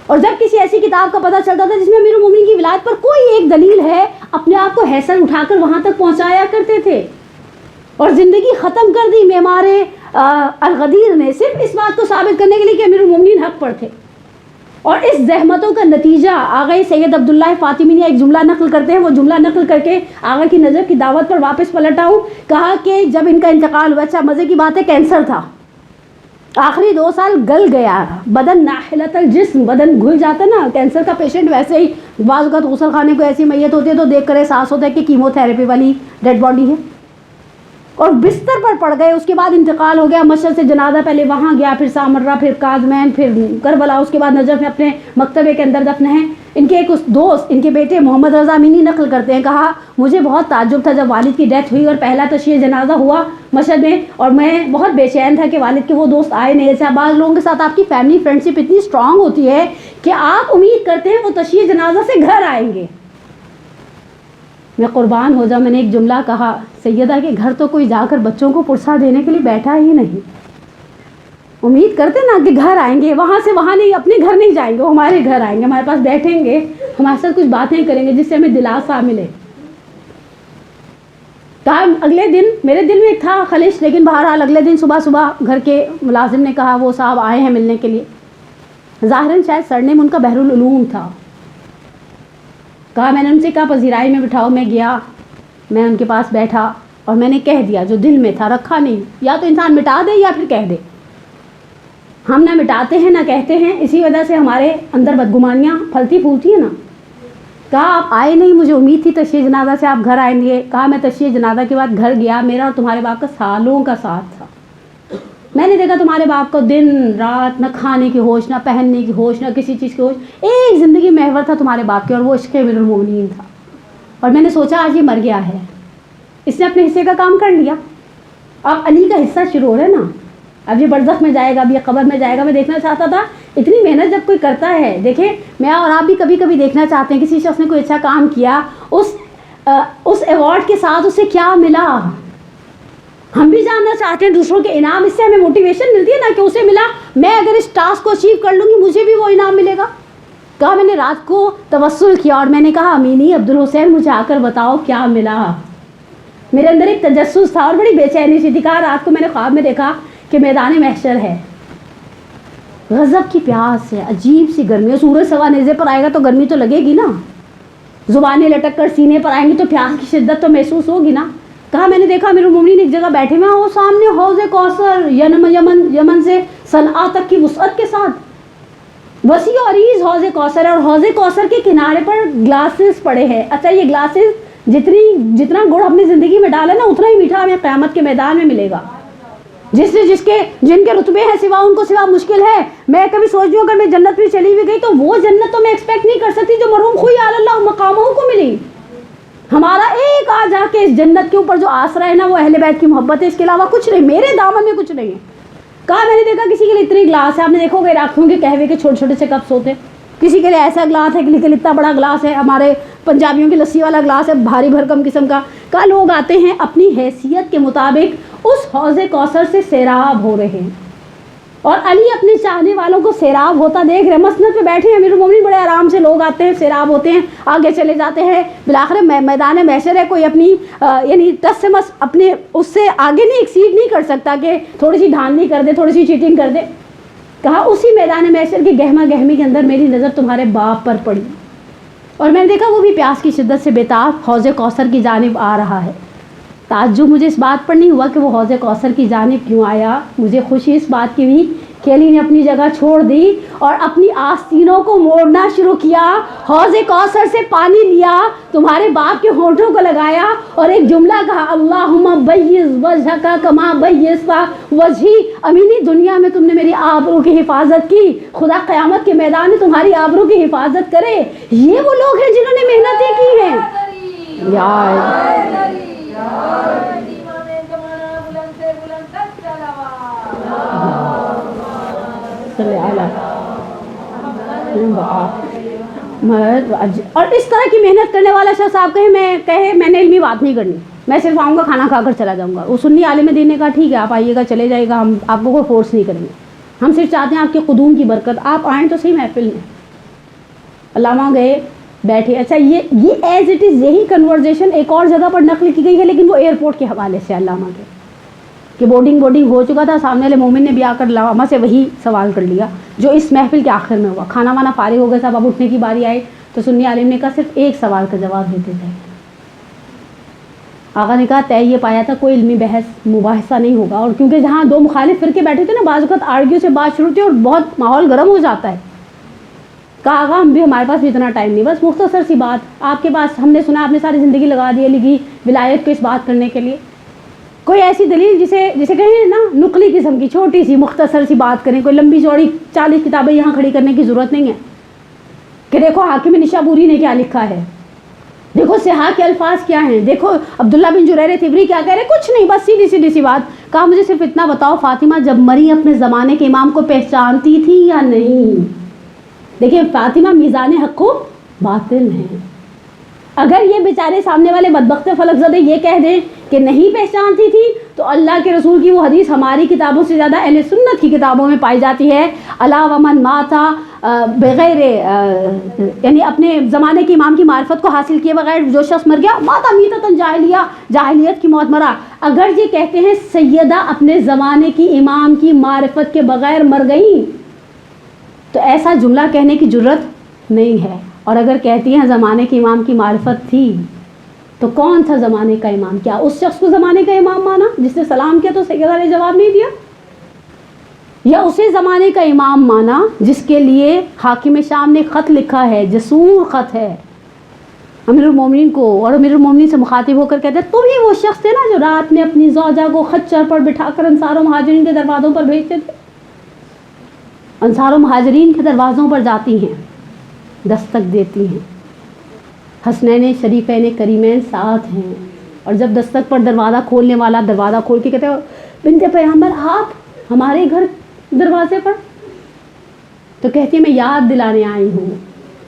اور جب کسی ایسی کتاب کا پتہ چلتا تھا جس میں امیر المومنین کی ولایت پر کوئی ایک دلیل ہے, اپنے آپ کو حیثیت اٹھا کر وہاں تک پہنچایا کرتے تھے. اور زندگی ختم کر دی معمار الغدیر نے صرف اس بات کو ثابت کرنے کے لیے کہ امیر المومنین حق پر تھے. اور اس زحمتوں کا نتیجہ آغا سید عبداللہ فاطمی نے ایک جملہ نقل کرتے ہیں, وہ جملہ نقل کر کے آغا کی نظر کی دعوت پر واپس پلٹا ہوں. کہا کہ جب ان کا انتقال ہوا, اچھا مزے کی بات ہے, کینسر تھا, آخری 2 سال گل گیا, بدن ناحلت الجسم, بدن گھل جاتا نا. کینسر کا پیشنٹ ویسے ہی بعض اوقات غسل خانے کو ایسی میت ہوتی ہے تو دیکھ کر احساس ہوتا ہے کہ کیمو تھراپی والی ڈیڈ باڈی ہے, اور بستر پر پڑ گئے. اس کے بعد انتقال ہو گیا. مشہد سے جنازہ پہلے وہاں گیا, پھر سامرہ, پھر کاظمین, پھر کربلا, اس کے بعد نجف میں اپنے مکتبے کے اندر دفن ہیں. ان کے ایک دوست, ان کے بیٹے محمد رضا امینی نقل کرتے ہیں, کہا مجھے بہت تعجب تھا جب والد کی ڈیتھ ہوئی اور پہلا تشییع جنازہ ہوا مشہد میں, اور میں بہت بے چین تھا کہ والد کے وہ دوست آئے نہیں. ایسا بعض لوگوں کے ساتھ آپ کی فیملی فرینڈشپ اتنی اسٹرانگ ہوتی ہے کہ آپ امید کرتے ہیں وہ تشییع جنازہ سے گھر آئیں گے. میں قربان ہو جاؤں, میں نے ایک جملہ کہا, سیدہ کے گھر تو کوئی جا کر بچوں کو پرسہ دینے کے لیے بیٹھا ہی نہیں. امید کرتے نا کہ گھر آئیں گے, وہاں سے وہاں نہیں, اپنے گھر نہیں جائیں گے, وہ ہمارے گھر آئیں گے, ہمارے پاس بیٹھیں گے, ہمارے ساتھ کچھ باتیں کریں گے جس سے ہمیں دلاسا ملے. کہا اگلے دن میرے دل میں ایک تھا خلش, لیکن بہرحال اگلے دن صبح صبح گھر کے ملازم نے کہا وہ صاحب آئے ہیں ملنے کے لیے. ظاہراً شاید سرنے میں ان کا بحر العلوم تھا. کہا, میں نے ان سے کہا پذیرائی میں بٹھاؤ. میں گیا, میں ان کے پاس بیٹھا اور میں نے کہہ دیا جو دل میں تھا, رکھا نہیں. یا تو انسان مٹا دے یا پھر کہہ دے. ہم نہ مٹاتے ہیں نہ کہتے ہیں, اسی وجہ سے ہمارے اندر بدگمانیاں پھلتی پھولتی ہیں نا. کہا آپ آئے نہیں, مجھے امید تھی تشییع جنازہ سے آپ گھر آئیں گے. کہا میں تشییع جنازہ کے بعد گھر گیا, میرا اور تمہارے باپ کا سالوں کا ساتھ تھا. میں نے دیکھا تمہارے باپ کو دن رات, نہ کھانے کی ہوش, نہ پہننے کی ہوش, نہ کسی چیز کی ہوش. ایک زندگی محور تھا تمہارے باپ کے, اور وہ عشق امیر المومنین تھا. اور میں نے سوچا آج یہ مر گیا ہے, اس نے اپنے حصے کا کام کر لیا. اب علی کا حصہ شروع ہو رہا ہے نا, اب یہ برزخ میں جائے گا, اب یہ قبر میں جائے گا. میں دیکھنا چاہتا تھا اتنی محنت جب کوئی کرتا ہے. دیکھیں میں اور آپ بھی کبھی کبھی دیکھنا چاہتے ہیں کسی شخص نے کوئی اچھا کام کیا, اس ایوارڈ کے ساتھ اسے کیا ملا. ہم بھی جاننا چاہتے ہیں دوسروں کے انعام, اس سے ہمیں موٹیویشن ملتی ہے نا کہ اسے ملا, میں اگر اس ٹاسک کو اچیو کر لوں گی مجھے بھی وہ انعام ملے گا. کہا میں نے رات کو توسل کیا اور میں نے کہا امینی عبدالحسین مجھے آ کر بتاؤ کیا ملا. میرے اندر ایک تجسس تھا اور بڑی بے چینی سی تھی. کہا رات کو میں نے خواب میں دیکھا کہ میدان محشر ہے, غضب کی پیاس ہے, عجیب سی گرمی ہے. سورج سوا نیزے پر آئے گا تو گرمی تو لگے گی نا, زبانیں لٹک کر سینے پر آئیں گی تو پیاس کی شدت تو محسوس ہوگی نا. کہا میں نے دیکھا امیر المومنین ایک جگہ بیٹھے ہوئے ہیں, وہ سامنے حوض کوثر, یمن سے صنعاء تک کی وسعت کے ساتھ وسیع و عریض حوض کوثر ہے, اور حوض کوثر کے کنارے پر گلاسز پڑے ہیں. اچھا یہ گلاسز جتنا گڑ اپنی زندگی میں ڈالے نا اتنا ہی میٹھا ہمیں قیامت کے میدان میں ملے گا. جن کے رتبے ہیں سوا ان کو سوا مشکل ہے. میں کبھی سوچتی ہوں اگر میں جنت میں چلی بھی گئی تو وہ جنت تو میں ایکسپیکٹ نہیں کر سکتی جو مرحوم خوئی اللہ مقاموں کو ملی. ہمارا ایک آ جا کے اس جنت کے اوپر جو آسرا ہے نا وہ اہل بیت کی محبت ہے, اس کے علاوہ کچھ نہیں, میرے دامن میں کچھ نہیں ہے. کہا میں نے دیکھا کسی کے لیے اتنے گلاس ہے, آپ نے دیکھو گے عراقیوں کے قہوے کے چھوٹے چھوٹے سے کپس ہوتے, کسی کے لیے ایسا گلاس ہے, کسی کے لیے اتنا بڑا گلاس ہے, ہمارے پنجابیوں کی لسی والا گلاس ہے بھاری بھرکم قسم کا. کہا لوگ آتے ہیں اپنی حیثیت کے مطابق اس حوض کوثر سے سیراب ہو رہے ہیں, اور علی اپنے چاہنے والوں کو سیراب ہوتا دیکھ رہے. مسند پہ بیٹھے ہیں امیر المومنین, بڑے آرام سے لوگ آتے ہیں, سیراب ہوتے ہیں, آگے چلے جاتے ہیں. بالآخر میدان محشر ہے, کوئی اپنی یعنی ٹس سے مس اپنے اس سے آگے نہیں ایکسیڈ نہیں کر سکتا کہ تھوڑی سی دھاندلی کر دے, تھوڑی سی چیٹنگ کر دے. کہا اسی میدان محشر کی گہما گہمی کے اندر میری نظر تمہارے باپ پر پڑی, اور میں نے دیکھا وہ بھی پیاس کی شدت سے بےتاب حوض کوثر کی جانب آ رہا ہے. تعجب مجھے اس بات پر نہیں ہوا کہ وہ حوض کوثر کی جانب کیوں آیا, مجھے خوشی اس بات کی ہوئی کہ علی نے اپنی جگہ چھوڑ دی اور اپنی آستینوں کو موڑنا شروع کیا. حوض کوثر سے پانی لیا, تمہارے باپ کے ہونٹوں کو لگایا اور ایک جملہ کہا, اللہم بیض وجہک کما بیضت وجہی. امینی دنیا میں تم نے میری آبرو کی حفاظت کی, خدا قیامت کے میدان میں تمہاری آبرو کی حفاظت کرے. یہ وہ لوگ ہیں جنہوں نے محنتیں کی ہیں. اور اس طرح کی محنت کرنے والا شخص آپ کہے میں نے علمی بات نہیں کرنی، میں صرف آؤں گا کھانا کھا کر چلا جاؤں گا، وہ سنی عالم دین نے کہا ٹھیک ہے آپ آئیے گا چلے جائے گا، ہم آپ کو کوئی فورس نہیں کریں گے، ہم صرف چاہتے ہیں آپ کے قدوم کی برکت، آپ آئیں تو صحیح محفل میں۔ علامہ گئے بیٹھے، اچھا یہ ایز اٹ از یہی کنورزیشن ایک اور جگہ پر نقل کی گئی ہے، لیکن وہ ایئرپورٹ کے حوالے سے علامہ کے کہ بورڈنگ ہو چکا تھا، سامنے والے مومن نے بھی آ کر علامہ سے وہی سوال کر لیا جو اس محفل کے آخر میں ہوا، کھانا وانا فارغ ہو گیا، صاحب اب اٹھنے کی باری آئی تو سنی عالم نے کہا صرف ایک سوال کا جواب دیتے تھے۔ آقا نے کہا طے یہ پایا تھا کوئی علمی بحث مباحثہ نہیں ہوگا، اور کیونکہ جہاں دو مخالف فرقے بیٹھے تھے نا، بعض اوقات آرگیو سے بات شروع ہوتی ہے اور بہت ماحول گرم ہو جاتا ہے۔ کہا آقا ہمارے پاس بھی اتنا ٹائم نہیں، بس مختصر سی بات آپ کے پاس، ہم نے سنا آپ نے ساری زندگی لگا دی لگی ولایت کو اس بات کرنے کے لیے، کوئی ایسی دلیل جسے کہیں نا نقلی قسم کی چھوٹی سی مختصر سی بات کریں، کوئی لمبی چوڑی 40 کتابیں یہاں کھڑی کرنے کی ضرورت نہیں ہے کہ دیکھو حاکم نشابوری نے کیا لکھا ہے، دیکھو صحاح کے الفاظ کیا ہیں، دیکھو عبداللہ بن جریر طبری کیا کہہ رہے، کچھ نہیں، بس سیدھی سی بات کہا مجھے صرف اتنا بتاؤ فاطمہ جب مری اپنے زمانے کے امام کو پہچانتی تھی یا نہیں؟ دیکھیں فاطمہ میزان حق و باطل ہیں، اگر یہ بیچارے سامنے والے بدبخت فلک زدے یہ کہہ دیں کہ نہیں پہچانتی تھی تو اللہ کے رسول کی وہ حدیث ہماری کتابوں سے زیادہ اہل سنت کی کتابوں میں پائی جاتی ہے، الا ومن ماتا بغیر یعنی اپنے زمانے کے امام کی معرفت کو حاصل کیے بغیر جو شخص مر گیا ماتا میتتن جاہلیہ، جاہلیت کی موت مرا۔ اگر یہ کہتے ہیں سیدہ اپنے زمانے کی امام کی معرفت کے بغیر مر گئیں تو ایسا جملہ کہنے کی جرت نہیں ہے، اور اگر کہتی ہیں زمانے کے امام کی معرفت تھی تو کون تھا زمانے کا امام؟ کیا اس شخص کو زمانے کا امام مانا جس نے سلام کیا تو سیدہ نے جواب نہیں دیا، یا اسے زمانے کا امام مانا جس کے لیے حاکم شام نے خط لکھا ہے، جسور خط ہے امیر المومنین کو، اور امیر المومنین سے مخاطب ہو کر کہتے ہیں تم ہی وہ شخص تھے نا جو رات میں اپنی زوجہ کو خچر پر بٹھا کر انصار و مہاجرین کے دروازوں پر بھیجتے تھے؟ انصار و مہاجرین کے دروازوں پر جاتی ہیں، دستک دیتی ہیں، حسنین شریفین کریمین ساتھ ہیں، اور جب دستک پر دروازہ کھولنے والا دروازہ کھول کے کہتے ہیں بنت پیغمبر آپ ہمارے گھر دروازے پر، تو کہتی ہے میں یاد دلانے آئی ہوں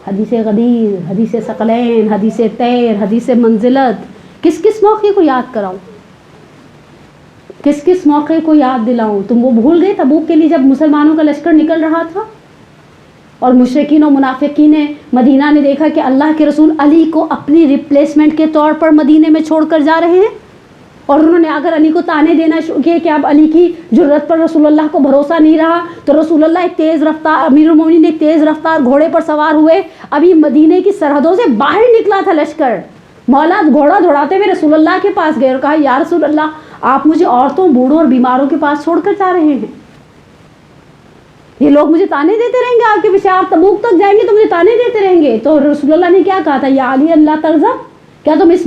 حدیث غدیر، حدیث ثقلین، حدیث طیر، حدیث منزلت، کس موقع کو یاد کراؤں، کس موقع کو یاد دلاؤں؟ تم وہ بھول گئے تبوک کے لیے جب مسلمانوں کا لشکر نکل رہا تھا اور مشرکین و منافقین مدینہ نے دیکھا کہ اللہ کے رسول علی کو اپنی ریپلیسمنٹ کے طور پر مدینے میں چھوڑ کر جا رہے ہیں، اور انہوں نے اگر علی کو تانے دینا شروع کیے کہ اب علی کی جرت پر رسول اللہ کو بھروسہ نہیں رہا، تو رسول اللہ ایک تیز رفتار امیر المومنین ایک تیز رفتار گھوڑے پر سوار ہوئے، ابھی مدینے کی سرحدوں سے باہر نکلا تھا لشکر، مولا گھوڑا دوڑاتے ہوئے رسول اللہ کے پاس گئے اور کہا یا رسول اللہ آپ مجھے عورتوں بوڑھوں اور بیماروں کے پاس چھوڑ کر جا رہے ہیں، یہ لوگ مجھے تانے دیتے رہیں گے، آپ کے پیچھے آپ تبوک تک جائیں گے تو مجھے تانے دیتے رہیں گے۔ تو رسول اللہ نے کیا کہا تھا یا علی اللہ ترضا، کیا تم اس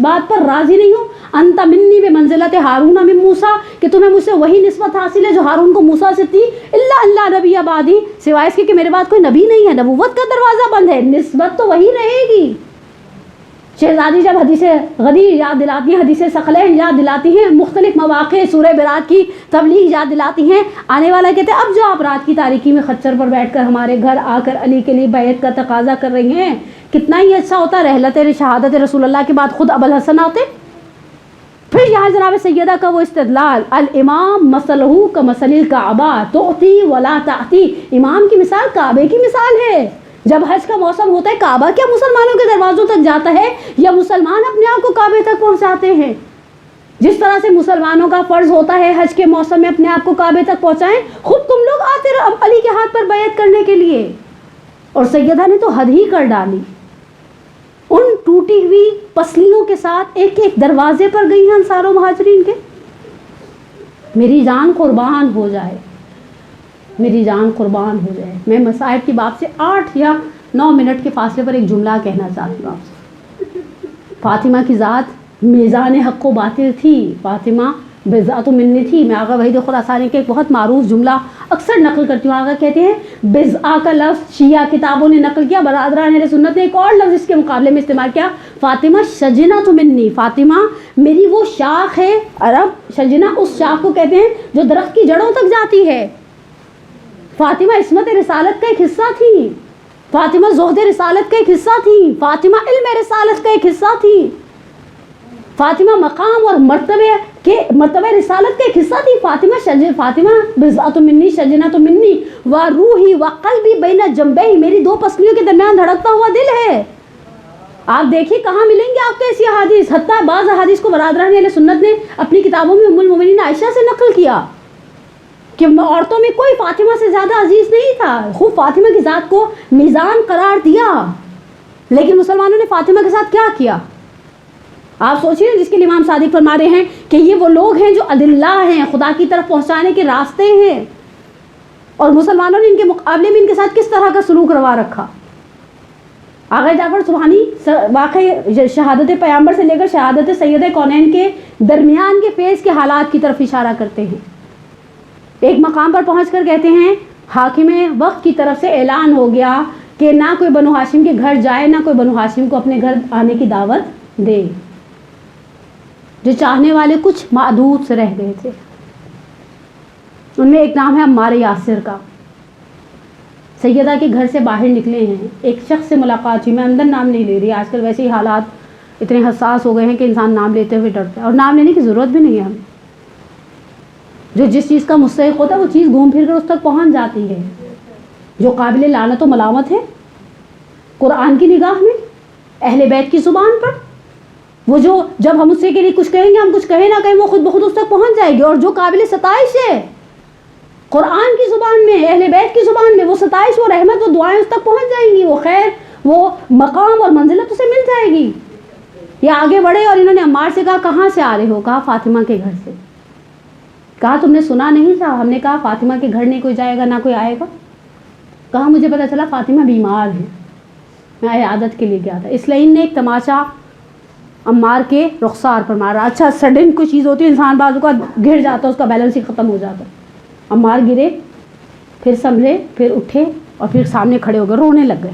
بات پر راضی نہیں ہو انت منی بمنزلت ہارون من موسیٰ، کہ تمہیں مجھ سے وہی نسبت حاصل ہے جو ہارون کو موسیٰ سے تھی، الا اللہ نبی بعدی، سوائے اس کے کہ میرے بعد کوئی نبی نہیں ہے، نبوت کا دروازہ بند ہے، نسبت تو وہی رہے گی۔ شہزادی جب حدیث غدیر یاد دلاتی ہیں، حدیث ثقلین یاد دلاتی ہیں، مختلف مواقع سورہ برات کی تبلیغ یاد دلاتی ہیں، آنے والا کہتے ہیں اب جو آپ رات کی تاریکی میں خچر پر بیٹھ کر ہمارے گھر آ کر علی کے لیے بیعت کا تقاضا کر رہی ہیں، کتنا ہی اچھا ہوتا رحلت شہادت رسول اللہ کے بعد خود ابو الحسن آتے۔ پھر یہاں جناب سیدہ کا وہ استدلال، الامام مثلہ کمثل الکعبہ تؤتی ولا تأتی، امام کی مثال کعبے کی مثال ہے۔ جب حج کا موسم ہوتا ہے کعبہ کیا مسلمانوں کے دروازوں تک جاتا ہے یا مسلمان اپنے آپ کو کعبے تک پہنچاتے ہیں؟ جس طرح سے مسلمانوں کا فرض ہوتا ہے حج کے موسم میں اپنے آپ کو کعبے تک پہنچائیں، خود تم لوگ آتے رہو علی کے ہاتھ پر بیعت کرنے کے لیے۔ اور سیدہ نے تو حد ہی کر ڈالی، ان ٹوٹی ہوئی پسلیوں کے ساتھ ایک ایک دروازے پر گئی ہیں انصار و مہاجرین کے۔ میری جان قربان ہو جائے، میری جان قربان ہو جائے، میں مصائب کی باب سے 8 یا 9 منٹ کے فاصلے پر ایک جملہ کہنا چاہتی ہوں آپ سے۔ فاطمہ کی ذات میزان حق و باطل تھی، فاطمہ بذات منی تھی۔ میں آقا وحید خراسانی کے ایک بہت معروف جملہ اکثر نقل کرتی ہوں، آقا کہتے ہیں بزع کا لفظ شیعہ کتابوں نے نقل کیا، برادران اہل سنت نے ایک اور لفظ اس کے مقابلے میں استعمال کیا، فاطمہ شجنہ منی، فاطمہ میری وہ شاخ ہے، عرب شجنہ اس شاخ کو کہتے ہیں جو درخت کی جڑوں تک جاتی ہے۔ فاطمہ عصمت رسالت کا ایک حصہ تھی، فاطمہ زہد رسالت کا ایک حصہ تھی، فاطمہ علم رسالت کا ایک حصہ تھی، فاطمہ مقام اور مرتبہ رسالت کا ایک حصہ تھی۔ فاطمہ بضعۃ منی شجنۃ منی و روحی و قلبی بین جنبیہ، میری دو پسلیوں کے درمیان دھڑکتا ہوا دل ہے۔ آپ دیکھیے کہاں ملیں گے آپ کو ایسی احادیث، حتیٰ بعض احادیث کو برادران اہل سنت نے اپنی کتابوں میں ام المؤمنین عائشہ سے نقل کیا کہ عورتوں میں کوئی فاطمہ سے زیادہ عزیز نہیں تھا۔ خوب فاطمہ کی ذات کو میزان قرار دیا، لیکن مسلمانوں نے فاطمہ کے ساتھ کیا کیا؟ آپ سوچیے، جس کے لیے امام صادق فرما رہے ہیں کہ یہ وہ لوگ ہیں جو ادلہ ہیں، خدا کی طرف پہنچانے کے راستے ہیں، اور مسلمانوں نے ان کے مقابلے میں ان کے ساتھ کس طرح کا سلوک روا رکھا۔ آغا جعفر سبحانی واقعی شہادت پیغمبر سے لے کر شہادت سید کونین کے درمیان کے فیز کے حالات کی طرف اشارہ کرتے ہیں۔ ایک مقام پر پہنچ کر کہتے ہیں حاکم وقت کی طرف سے اعلان ہو گیا کہ نہ کوئی بنو ہاشم کے گھر جائے، نہ کوئی بنو ہاشم کو اپنے گھر آنے کی دعوت دے۔ جو چاہنے والے کچھ معدود سے رہ گئے تھے، ان میں ایک نام ہے عمار یاسر کا۔ سیدہ کے گھر سے باہر نکلے ہیں، ایک شخص سے ملاقات ہوئی، میں اندر نام نہیں لے رہی، آج کل ویسے ہی حالات اتنے حساس ہو گئے ہیں کہ انسان نام لیتے ہوئے ڈرتا ہے، اور نام لینے کی ضرورت بھی نہیں ہے ہمیں۔ جو جس چیز کا مستحق ہوتا ہے وہ چیز گھوم پھر کر اس تک پہنچ جاتی ہے۔ جو قابل لعنت و ملامت ہے قرآن کی نگاہ میں، اہل بیت کی زبان پر، وہ جو جب ہم اس سے کے لیے کچھ کہیں گے، ہم کچھ کہیں نہ کہیں، وہ خود بخود اس تک پہنچ جائے گی۔ اور جو قابل ستائش ہے قرآن کی زبان میں، اہل بیت کی زبان میں، وہ ستائش، وہ رحمت، وہ دعائیں اس تک پہنچ جائیں گی، وہ خیر، وہ مقام اور منزلت اسے مل جائے گی۔ یہ آگے بڑھے اور انہوں نے عمار سے کہا کہاں سے آ رہے ہو؟ کہا فاطمہ کے گھر سے۔ کہا تم نے سنا نہیں تھا؟ ہم نے کہا فاطمہ کے گھر نہیں کوئی جائے گا، نہ کوئی آئے گا۔ کہا مجھے پتا چلا فاطمہ بیمار ہے، میں عیادت کے لیے گیا تھا۔ اس لیے ان نے ایک تماشا عمار کے رخسار پر مارا۔ اچھا، سڈن کوئی چیز ہوتی ہے، انسان بازو کا گر جاتا ہے، اس کا بیلنس ہی ختم ہو جاتا ہے۔ عمار گرے، پھر سنبھلے، پھر اٹھے، اور پھر سامنے کھڑے ہو گئے، رونے لگ گئے۔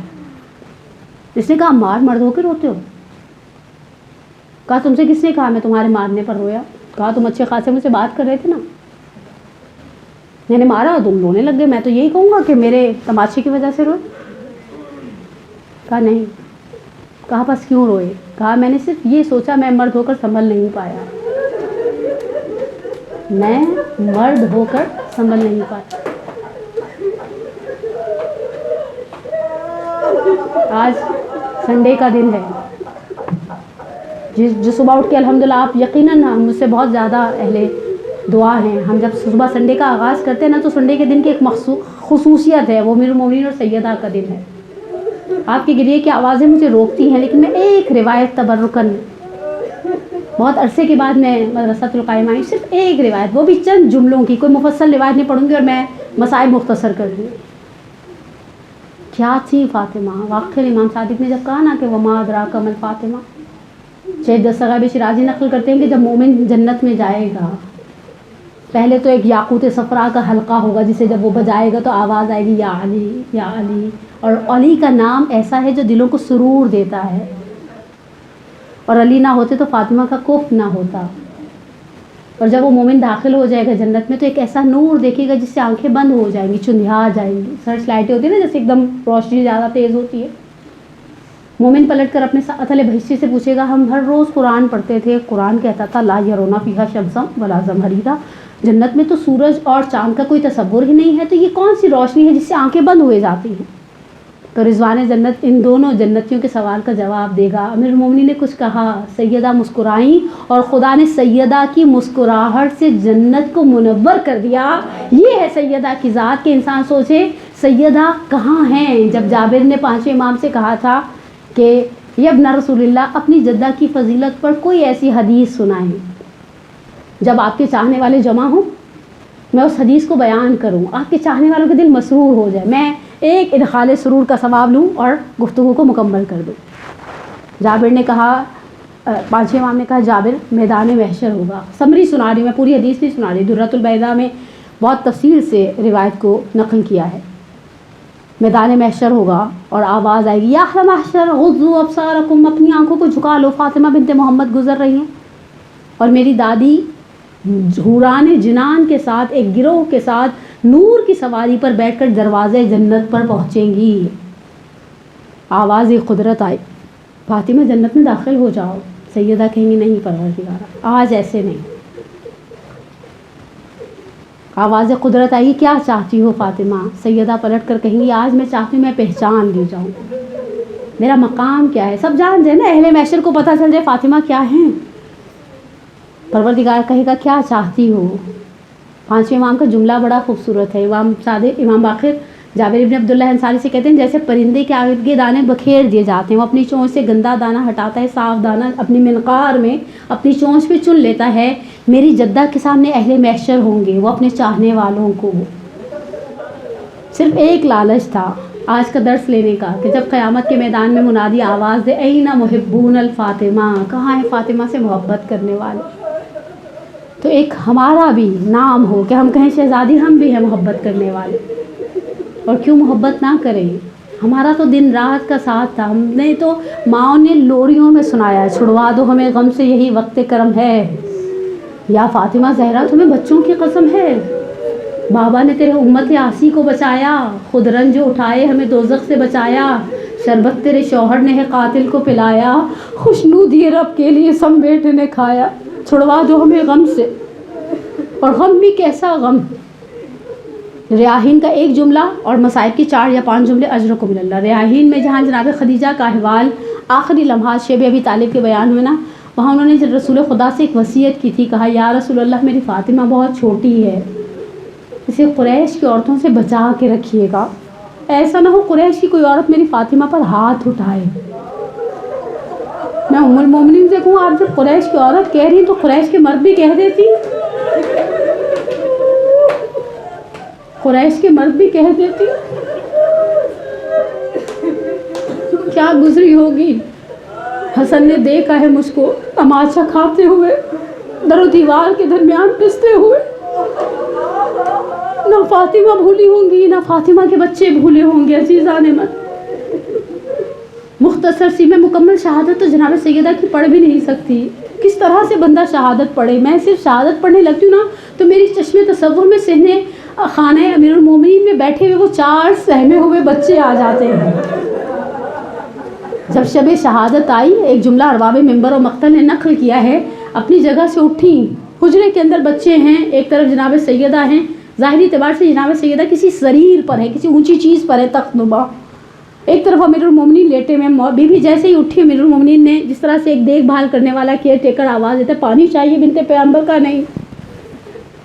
اس نے کہا عمار مرد ہو کے روتے ہو؟ کہا تم سے کس نے کہا میں تمہارے مارنے پر رویا؟ کہا تم اچھے خاصے مجھ سے بات کر رہے تھے نا، میں نے مارا اور تم رونے لگ گئے، میں تو یہی کہوں گا کہ میرے تماشے کی وجہ سے روئے؟ کہا نہیں۔ کہا بس کیوں روئے؟ کہا میں نے صرف یہ سوچا میں مرد ہو کر سنبھل نہیں پایا، میں مرد ہو کر سنبھل نہیں پایا۔ آج سنڈے کا دن ہے، جو صبح اٹھ کے الحمدللہ، آپ یقیناً ہم مجھ سے بہت زیادہ اہل دعا ہیں، ہم جب صبح سنڈے کا آغاز کرتے ہیں نا، تو سنڈے کے دن کی ایک خصوصیت ہے، وہ امیر المومنین اور سیدہ کا دن ہے۔ آپ کی گریے کی آوازیں مجھے روکتی ہیں، لیکن میں ایک روایت تبرکاً، بہت عرصے کے بعد میں مدرسۃ القائمہ آئی، صرف ایک روایت، وہ بھی چند جملوں کی، کوئی مفصل روایت نہیں پڑھوں گی، اور میں مسائل مختصر کر دوں۔ کیا تھی فاطمہ؟ واقعی امام صادق نے جب کہا نا کہ وما ادراک ما فاطمہ، شیخ دستگاہ شیرازی نقل کرتے ہیں کہ جب مومن جنت میں جائے گا، پہلے تو ایک یاقوت صفرا کا حلقہ ہوگا، جسے جب وہ بجائے گا تو آواز آئے گی یا علی یا علی، اور علی کا نام ایسا ہے جو دلوں کو سرور دیتا ہے، اور علی نہ ہوتے تو فاطمہ کا کف نہ ہوتا۔ اور جب وہ مومن داخل ہو جائے گا جنت میں، تو ایک ایسا نور دیکھے گا جس سے آنکھیں بند ہو جائیں گی، چندھیا جائیں گی، سرچ لائٹیں ہوتی ہیں نا، جیسے ایک دم روشنی زیادہ تیز ہوتی ہے۔ مومن پلٹ کر اپنے ساتھ والے بھیشی سے پوچھے گا ہم ہر روز قرآن پڑھتے تھے، قرآن کہتا تھا لا یرونا فیہا شمسا ولا زمہریرا، جنت میں تو سورج اور چاند کا کوئی تصور ہی نہیں ہے، تو یہ کون سی روشنی ہے جس سے آنکھیں بند ہوئے جاتی ہیں؟ تو رضوان جنت ان دونوں جنتیوں کے سوال کا جواب دے گا۔ امیر المومنین نے کچھ کہا، سیدہ مسکرائیں، اور خدا نے سیدہ کی مسکراہٹ سے جنت کو منور کر دیا۔ یہ ہے سیدہ کی ذات کہ انسان سوچے سیدہ کہاں ہیں۔ جب جابر نے پانچویں امام سے کہا تھا کہ یہ ابن رسول اللہ، اپنی جدہ کی فضیلت پر کوئی ایسی حدیث سنائیں جب آپ کے چاہنے والے جمع ہوں، میں اس حدیث کو بیان کروں، آپ کے چاہنے والوں کے دل مسرور ہو جائے، میں ایک ادخال سرور کا ثواب لوں اور گفتگو کو مکمل کر دوں۔ جابر نے کہا، پانچویں امام نے کہا جابر میدان محشر ہوگا، سمری سنا رہی، میں پوری حدیث نہیں سنا رہی، درۃ البیضاء میں بہت تفصیل سے روایت کو نقل کیا ہے۔ میدان محشر ہوگا اور آواز آئے گی یا اہل محشر غضوا ابصارکم، اپنی آنکھوں کو جھکا لو، فاطمہ بنت محمد گزر رہی ہیں، اور میری دادی حوران جنان کے ساتھ، ایک گروہ کے ساتھ نور کی سواری پر بیٹھ کر دروازے جنت پر پہنچیں گی۔ آواز قدرت آئی، فاطمہ جنت میں داخل ہو جاؤ۔ سیدہ کہیں گی نہیں پروردگارہ، آج ایسے نہیں۔ آواز قدرت آئی، کیا چاہتی ہو فاطمہ؟ سیدہ پلٹ کر کہیں گی آج میں چاہتی ہوں میں پہچان لی جاؤں، میرا مقام کیا ہے۔ سب جان جائے نا، اہل محشر کو پتہ چل جائے فاطمہ کیا ہیں۔ پروردگار کہے گا کیا چاہتی ہو؟ پانچویں امام کا جملہ بڑا خوبصورت ہے۔ امام باقر جابر ابن عبداللہ انصاری سے کہتے ہیں جیسے پرندے کے آگے دانے بکھیر دیے جاتے ہیں، وہ اپنی چونچ سے گندا دانہ ہٹاتا ہے، صاف دانہ اپنی منقار میں اپنی چونچ پہ چن لیتا ہے، میری جدہ کے سامنے اہل محشر ہوں گے، وہ اپنے چاہنے والوں کو صرف ایک لالچ تھا آج کا درس لینے کا کہ جب قیامت کے میدان میں منادی آواز دے این محبون الفاطمہ، کہاں ہے فاطمہ سے محبت کرنے والے، تو ایک ہمارا بھی نام ہو کہ ہم کہیں شہزادی ہم بھی ہیں محبت کرنے والے۔ اور کیوں محبت نہ کریں، ہمارا تو دن رات کا ساتھ تھا، ہم نے تو ماؤں نے لوریوں میں سنایا چھڑوا دو ہمیں غم سے یہی وقت کرم ہے، یا فاطمہ زہرا تمہیں بچوں کی قسم ہے، بابا نے تیرے امت عاصی کو بچایا، خود رنج اٹھائے ہمیں دوزخ سے بچایا، شربت تیرے شوہر نے ہے قاتل کو پلایا، خوشنودی رب کے لیے سم بیٹے نے کھایا، چھڑوا دو ہمیں غم سے، اور غم بھی کیسا غم۔ ریاحین کا ایک جملہ اور مصائب کی 4 یا 5 جملے اجرکم من اللہ۔ ریاحین میں جہاں جناب خدیجہ کا احوال آخری لمحات شیب ابی طالب کے بیان ہوئے نا، وہاں انہوں نے رسول خدا سے ایک وصیت کی تھی، کہا یا رسول اللہ میری فاطمہ بہت چھوٹی ہے، اسے قریش کی عورتوں سے بچا کے رکھیے گا، ایسا نہ ہو قریش کی کوئی عورت میری فاطمہ پر ہاتھ اٹھائے۔ میں ام المومنین سے کہوں آپ جب قریش کی عورت کہہ رہی تو قریش کے مرد بھی کہہ دیتی، قریش کے مرد بھی کہہ دیتی، کیا گزری ہوگی۔ حسن نے دیکھا ہے مجھ کو تماشا کھاتے ہوئے، در و دیوار کے درمیان پستے ہوئے، نہ فاطمہ بھولی ہوں گی نہ فاطمہ کے بچے بھولے ہوں گے۔ عزیزان من، مختصر سی میں مکمل شہادت تو جناب سیدہ کی پڑھ بھی نہیں سکتی، کس طرح سے بندہ شہادت پڑھے۔ میں صرف شہادت پڑھنے لگتی ہوں نا تو میری چشم تصور میں سہنے خانہ امیر المومنین میں بیٹھے ہوئے وہ 4 سہمے ہوئے بچے آ جاتے ہیں۔ جب شب شہادت آئی، ایک جملہ ارباب منبر و مقتل نے نقل کیا ہے، اپنی جگہ سے اٹھی، حجرے کے اندر بچے ہیں، ایک طرف جناب سیدہ ہیں، ظاہری اعتبار سے جناب سیدہ کسی سریر پر ہے، کسی اونچی چیز پر ہے، تخت نما، ایک طرف امیر المومنین لیٹے میں، بی بی جیسے ہی اٹھی امیر المومنین نے جس طرح سے ایک دیکھ بھال کرنے والا کیئر ٹیکر آواز دیتا ہے پانی چاہیے بنت پیغمبر کا نہیں،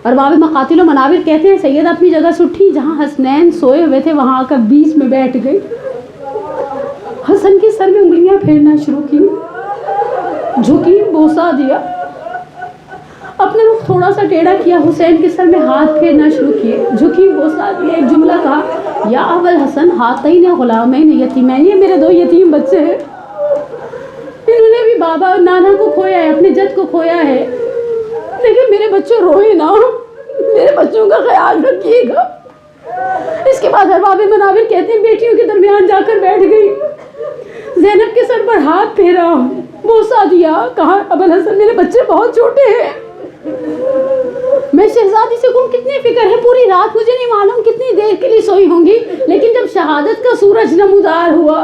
ارباب مقاتل و منابر کہتے ہیں سیدہ اپنی جگہ سے اٹھی، جہاں حسنین سوئے ہوئے تھے وہاں آ کر بیچ میں بیٹھ گئی، حسن کے سر میں انگلیاں پھیرنا شروع کی، جھکی، بوسہ دیا، اپنے رخ تھوڑا سا ٹیڑھا کیا، حسین کے سر میں ہاتھ پھیرنا شروع کیے، جھکی، بوسہ دیا، ایک جملہ کہا یا ابا الحسن ہاتین غلامین یتیمین، یہ میرے 2 یتیم بچے ہیں، انہوں نے بھی بابا اور نانا کو کھویا ہے، اپنے جد کو کھویا ہے، لیکن میرے بچوں روئے نہ، میرے بچوں کا خیال رکھیے گا۔ اس کے بعد ارباب منابر کہتے ہیں بیٹیوں کے درمیان جا کر بیٹھ گئی، زینب کے سر پر ہاتھ پھیرا، بوسہ دیا، کہا ابا الحسن میرے بچے بہت چھوٹے ہیں، میں شہزادی سے کہوں کتنی فکر ہے، پوری رات مجھے نہیں معلوم کتنی دیر کے لیے سوئی ہوں گی، لیکن جب شہادت کا سورج نمودار ہوا،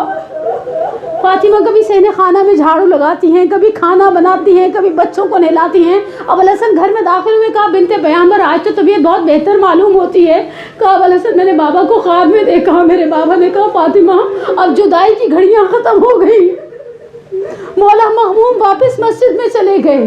فاطمہ کبھی صحن خانہ میں جھاڑو لگاتی ہیں، کبھی کھانا بناتی ہیں، کبھی بچوں کو نہلاتی ہیں، ابو الحسن گھر میں داخل ہوئے، کہا بنت پیغمبر آج تو طبیعت بہت بہتر معلوم ہوتی ہے، کہا ابو الحسن میں نے بابا کو خواب میں دیکھا، میرے بابا نے کہا فاطمہ اب جدائی کی گھڑیاں ختم ہو گئی، مولا مغموم واپس مسجد میں چلے گئے۔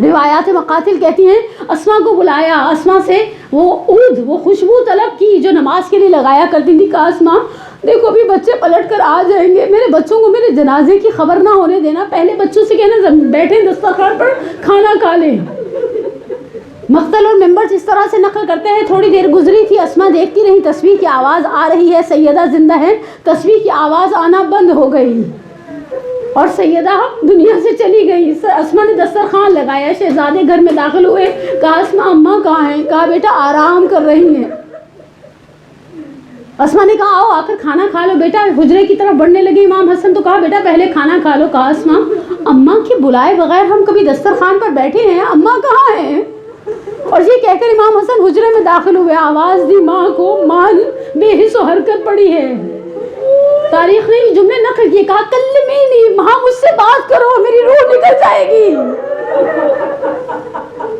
روایات مقاتل کہتی ہیں اسما کو بلایا، اسما سے وہ عود، وہ خوشبو طلب کی جو نماز کے لیے لگایا کرتی تھی، کہا اسما دیکھو ابھی بچے پلٹ کر آ جائیں گے، میرے بچوں کو میرے جنازے کی خبر نہ ہونے دینا، پہلے بچوں سے کہنا بیٹھیں دسترخوان پر کھانا کھا لیں۔ مقتل اور منبر جس طرح سے نقل کرتے ہیں، تھوڑی دیر گزری تھی، اسما دیکھتی رہی تصویر کی آواز آ رہی ہے، سیدہ زندہ ہے، تصویر کی آواز آنا بند ہو گئی اور سیدہ دنیا سے چلی گئی۔ اسما نے دسترخوان لگایا، شہزادے گھر میں داخل ہوئے، کہا اسما اماں کہاں ہیں؟ کہا بیٹا آرام کر رہی ہیں۔ اسما نے کہا آؤ آ کر کھانا کھا لو بیٹا، حجرے کی طرف بڑھنے لگی امام حسن تو کہا بیٹا پہلے کھانا کھا لو۔ کہا اسما اماں کے بلائے بغیر ہم کبھی دسترخوان پر بیٹھے ہیں، اماں کہاں ہیں؟ اور یہ کہہ کر امام حسن حجرے میں داخل ہوئے، آواز دی ماں کو، ماں بے حس و حرکت پڑی ہے۔ تاریخ نے یہ جملے نقل کیے، کہا کلمینی، ماں مجھ سے بات کرو، میری روح نکل جائے گی۔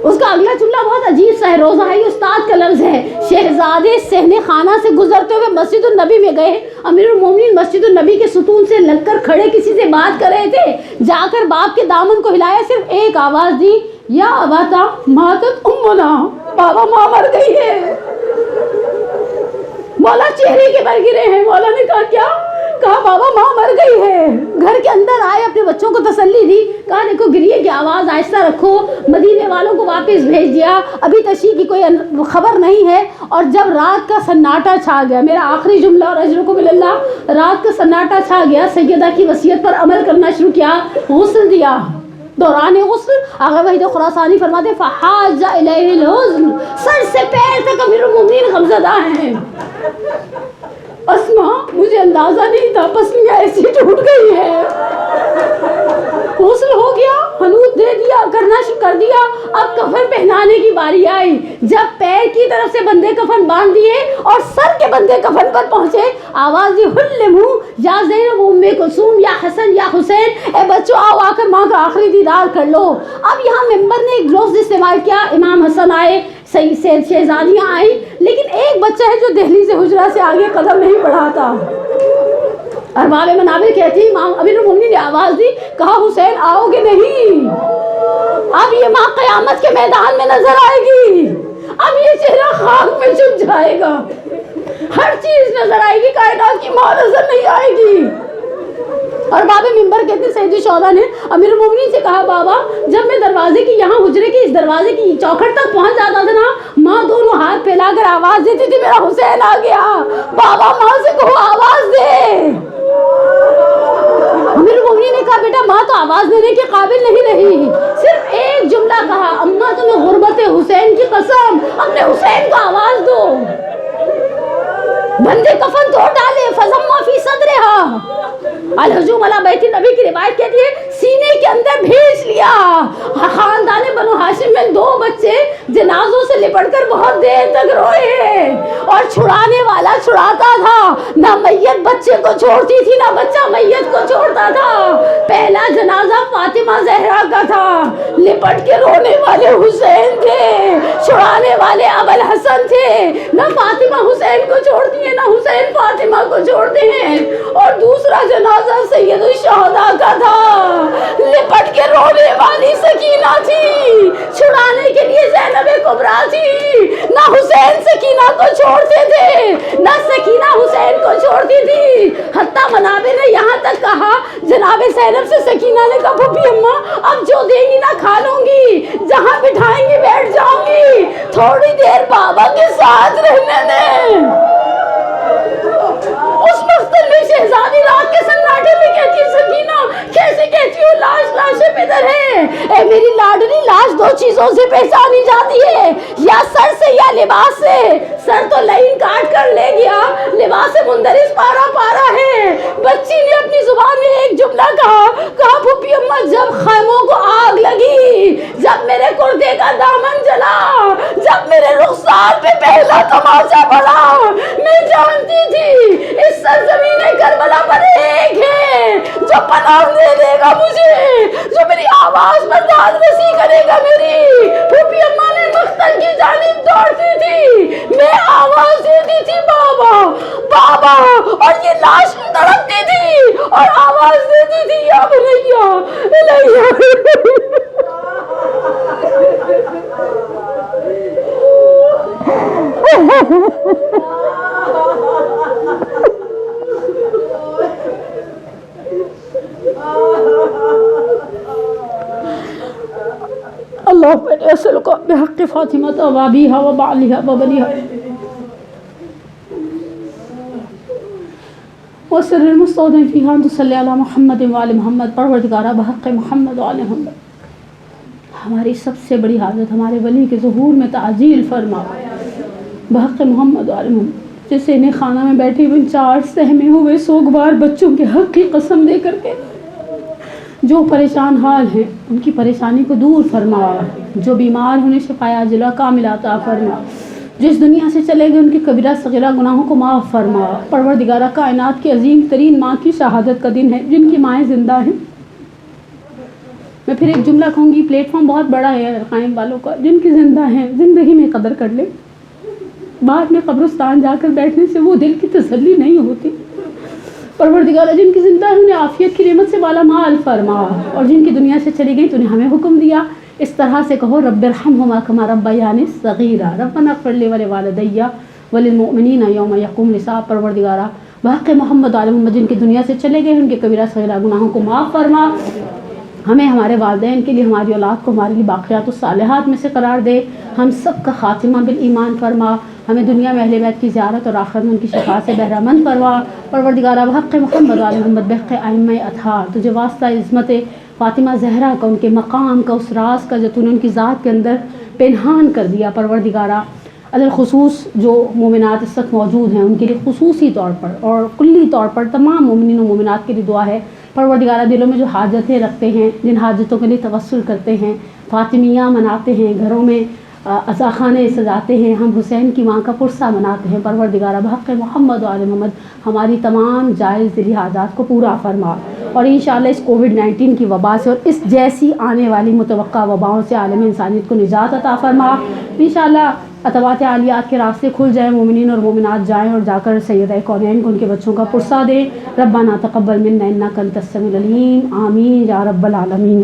اس کا اگلا جملہ بہت عجیب سا ہے، روزہائی استاد کا لفظ ہے، شہزادے صحن خانہ سے گزرتے ہوئے مسجد النبی میں گئے، امیر المومنین مسجد النبی کے ستون سے لگ کر کھڑے کسی سے بات کر رہے تھے، جا کر باپ کے دامن کو ہلایا، صرف ایک آواز دی، یا اباتا ماتت امنا، بابا ماں مر گئی ہے۔ مولا چہرے کے بل گرے ہیں۔ مولا نے کہا کیا؟ کہا بابا ماں مر گئی ہے۔ گھر کے اندر آئے، اپنے بچوں کو تسلی دی، کہا دیکھو گریے کی آواز آہستہ رکھو، مدینے والوں کو واپس بھیج دیا، ابھی تشریح کی کوئی خبر نہیں ہے۔ اور جب رات کا سناٹا چھا گیا، میرا آخری جملہ اور اجرکم اللہ، رات کا سناٹا چھا گیا، سیدہ کی وصیت پر عمل کرنا شروع کیا، غسل دیا۔ دوران غسل آغا وحید خراسانی فرماتے فحاج الیہ الحزن، سر سے پیر تک امیر المومنین غمزدہ ہیں۔ اسما مجھے اندازہ نہیں تھا، پسلیاں ایسی ٹوٹ گئی ہے۔ غسل ہو گیا، حنوط دے دیا، کرنا شروع کر دیا۔ اب کفن پہنانے کی باری آئی، جب پیر کی طرف سے بندے کفن باندھ دیے اور سر کے بندے کفن پر پہنچے، آواز دی حلمو یا زینب ام کلثوم یا حسن یا حسین، اے بچوں آؤ آ کر ماں کا آخری دیدار کر لو۔ اب یہاں ممبر نے ایک لفظ استعمال کیا، امام حسن آئے، شہزادیاں آئیں، لیکن ایک بچہ ہے جو دہلی سے حجرہ سے آگے قدم نہیں بڑھاتا۔ ارباب منابر کہتی ہیں امام امیر المومنین نے آواز دی، کہا حسین آؤ گے نہیں؟ اب یہ ماں قیامت کے میدان میں نظر آئے گی، اب یہ چہرہ خاک میں چھپ جائے گا، ہر چیز نظر آئے گی، کائنات کی ماں نظر نہیں آئے گی۔ اور باب منبر کہتے ہیں سیدی شہداء نے امیر المومنین سے کہا بابا جب میں دروازے کی یہاں حجرے کی اس دروازے کی چوکھٹ تک پہنچ جاتا تھا نا، ماں دونوں ہاتھ پھیلا کر آواز دیتی تھی میرا حسین آ گیا، بابا ماں سے کہو آواز دے۔ امیر المومنین نے کہا بیٹا ماں تو آواز دینے کے قابل نہیں رہی، صرف ایک جملہ کہا، اماں تمہیں غربت حسین کی قسم اپنے حسین کو آواز دو۔ بندے کفن توڑ ڈالے، فضما فی صدرہا، الہجوم علی بیت النبی کی روایت کہتی ہے سینے کے اندر بھیج لیا۔ خاندان بنو ہاشم میں 2 بچے جنازوں سے لپٹ کر بہت دیر تک روئے ہیں، اور چھڑانے والا چھڑاتا تھا، نہ میت بچے کو چھوڑتی تھی نہ بچہ میت کو چھوڑتا تھا۔ پہلا جنازہ فاطمہ زہرا کا تھا، لپٹ کے رونے والے حسین تھے، چھڑانے والے ابوالحسن تھے، نہ فاطمہ حسین کو چھوڑتی ہیں نہ حسین فاطمہ کو چھوڑتے ہیں۔ اور دوسرا جنازہ سید الشہداء کا تھا، لپٹ کے رونے والی سکینہ تھی، چھڑانے کے لیے زینب کبریٰ تھی، نہ حسین سکینہ کو چھوڑتے تھے نہ سکینہ حسین کو چھوڑتی تھی۔ حتیٰ منابر نے یہاں تک کہا، جناب زینب سے سکینہ نے کہا پھوپھی اماں اب جو دیں گی نہ کھا لوں گی، جہاں بٹھائیں گی بیٹھ جاؤں گی، تھوڑی دیر بابا کے ساتھ رہنے دیں۔ اس مقتل میں شہزادی رات کے سناٹے میں کہتی ہے سکینہ کیسے کہتی ہو لاشیں پدر ہے؟ اے میری لاڈلی لاش 2 چیزوں سے پہچانی جاتی ہے، یا سر سے یا لباس سے۔ سر تو لائن کاٹ کر لے گیا، لباس مندرس پارا پارا ہے۔ بچی نے اپنی زبان میں ایک جملہ کہا پھوپھی اماں جب خیموں کو آگ لگی، جب میرے کرتے کا دامن جلا، جب میرے رخسار پہ پہلا تماچا پڑا، میں جانتی تھی اس سرزمین کربلا پر ایک ہے جو پناہ دے دے گا مجھے، جو میری آواز پر داد رسی کرے گا میری۔ پھوپھی اماں نے مقتل کی جانب دوڑتی تھی، میں آواز دیتی تھی بابا بابا، اور یہ لاش تڑپتی تھی اور آواز دیتی تھی یا بنیا الیہ۔ اللهم إني أسألك بحق فاطمة وأبيها وبعلها وبنيها وسر المستودع فيها أن تصلي على محمد وآل محمد، پروردگارہ بحق محمد وآل محمد ہماری سب سے بڑی حاجت ہمارے ولی کے ظہور میں تعجیل فرما، بحق محمد وآل محمد۔ جیسے انہیں خانہ میں بیٹھے ہوئے 4 سہمے ہوئے سوگوار بچوں کے حق کی قسم دے کر کے جو پریشان حال ہیں ان کی پریشانی کو دور فرما، جو بیمار ہونے شفاء عاجلہ کاملہ عطا فرما، جس دنیا سے چلے گئے ان کی کبیرہ صغیرہ گناہوں کو معاف فرما۔ پروردگارہ کائنات کی عظیم ترین ماں کی شہادت کا دن ہے، جن کی مائیں زندہ ہیں۔ میں پھر ایک جملہ کہوں گی، پلیٹ فارم بہت بڑا ہے قائم والوں کا، جن کی زندہ ہیں زندگی میں قدر کر لیں، بعد میں قبرستان جا کر بیٹھنے سے وہ دل کی تسلی نہیں ہوتی۔ پروردگارہ جن کی زندہ ہے انہیں عافیت کی نعمت سے بالا مال فرما، اور جن کی دنیا سے چلی گئی تو انہیں ہمیں حکم دیا اس طرح سے کہو، رب ارحمہما کما ربیانی صغیرا، ربنا اغفر لی ولوالدی وللمؤمنین یوم یقوم الحساب۔ پروردگارہ بحق محمد علیہ محمد جن کی دنیا سے چلے گئے ان کے کبیرہ صغیرہ گناہوں کو معاف فرما، ہمیں ہمارے والدین کے لیے، ہماری اولاد کو ہمارے لیے باقیات الصالحات میں سے قرار دے، ہم سب کا خاتمہ بالایمان فرما، ہمیں دنیا میں اہل بیت کی زیارت اور آخرت میں ان کی شفاعت سے بہرہ مند فرما۔ پروردگارہ بحق محمد علیہ محمد، بحق ائمہ اطہار، تجھے واسطہ عظمت فاطمہ زہرا کا، ان کے مقام کا، اس راز کا جو تو نے ان کی ذات کے اندر پنہان کر دیا، پروردگارہ الخصوص جو مومنات اس وقت موجود ہیں ان کے لیے خصوصی طور پر اور کلی طور پر تمام مومنین و مومنات کے لیے دعا ہے۔ پروردگارہ دلوں میں جو حاجتیں رکھتے ہیں، جن حاجتوں کے لیے توسل کرتے ہیں، فاطمیہ مناتے ہیں، گھروں میں عزاخانے سجاتے ہیں، ہم حسین کی ماں کا پرسہ مناتے ہیں، پروردگارہ بحق محمد و آل محمد ہماری تمام جائز دلی حاجات کو پورا فرما، اور انشاءاللہ اس کووڈ-19 کی وبا سے اور اس جیسی آنے والی متوقع وباؤں سے عالم انسانیت کو نجات عطا فرما۔ انشاءاللہ عطوات عالیات کے راستے کھل جائیں، مومنین اور مومنات جائیں اور جا کر سیدہ کونین کو ان کے بچوں کا پرسہ دیں۔ ربنا تقبل منا انک انت السمیع العلیم، آمین یا رب العالمین۔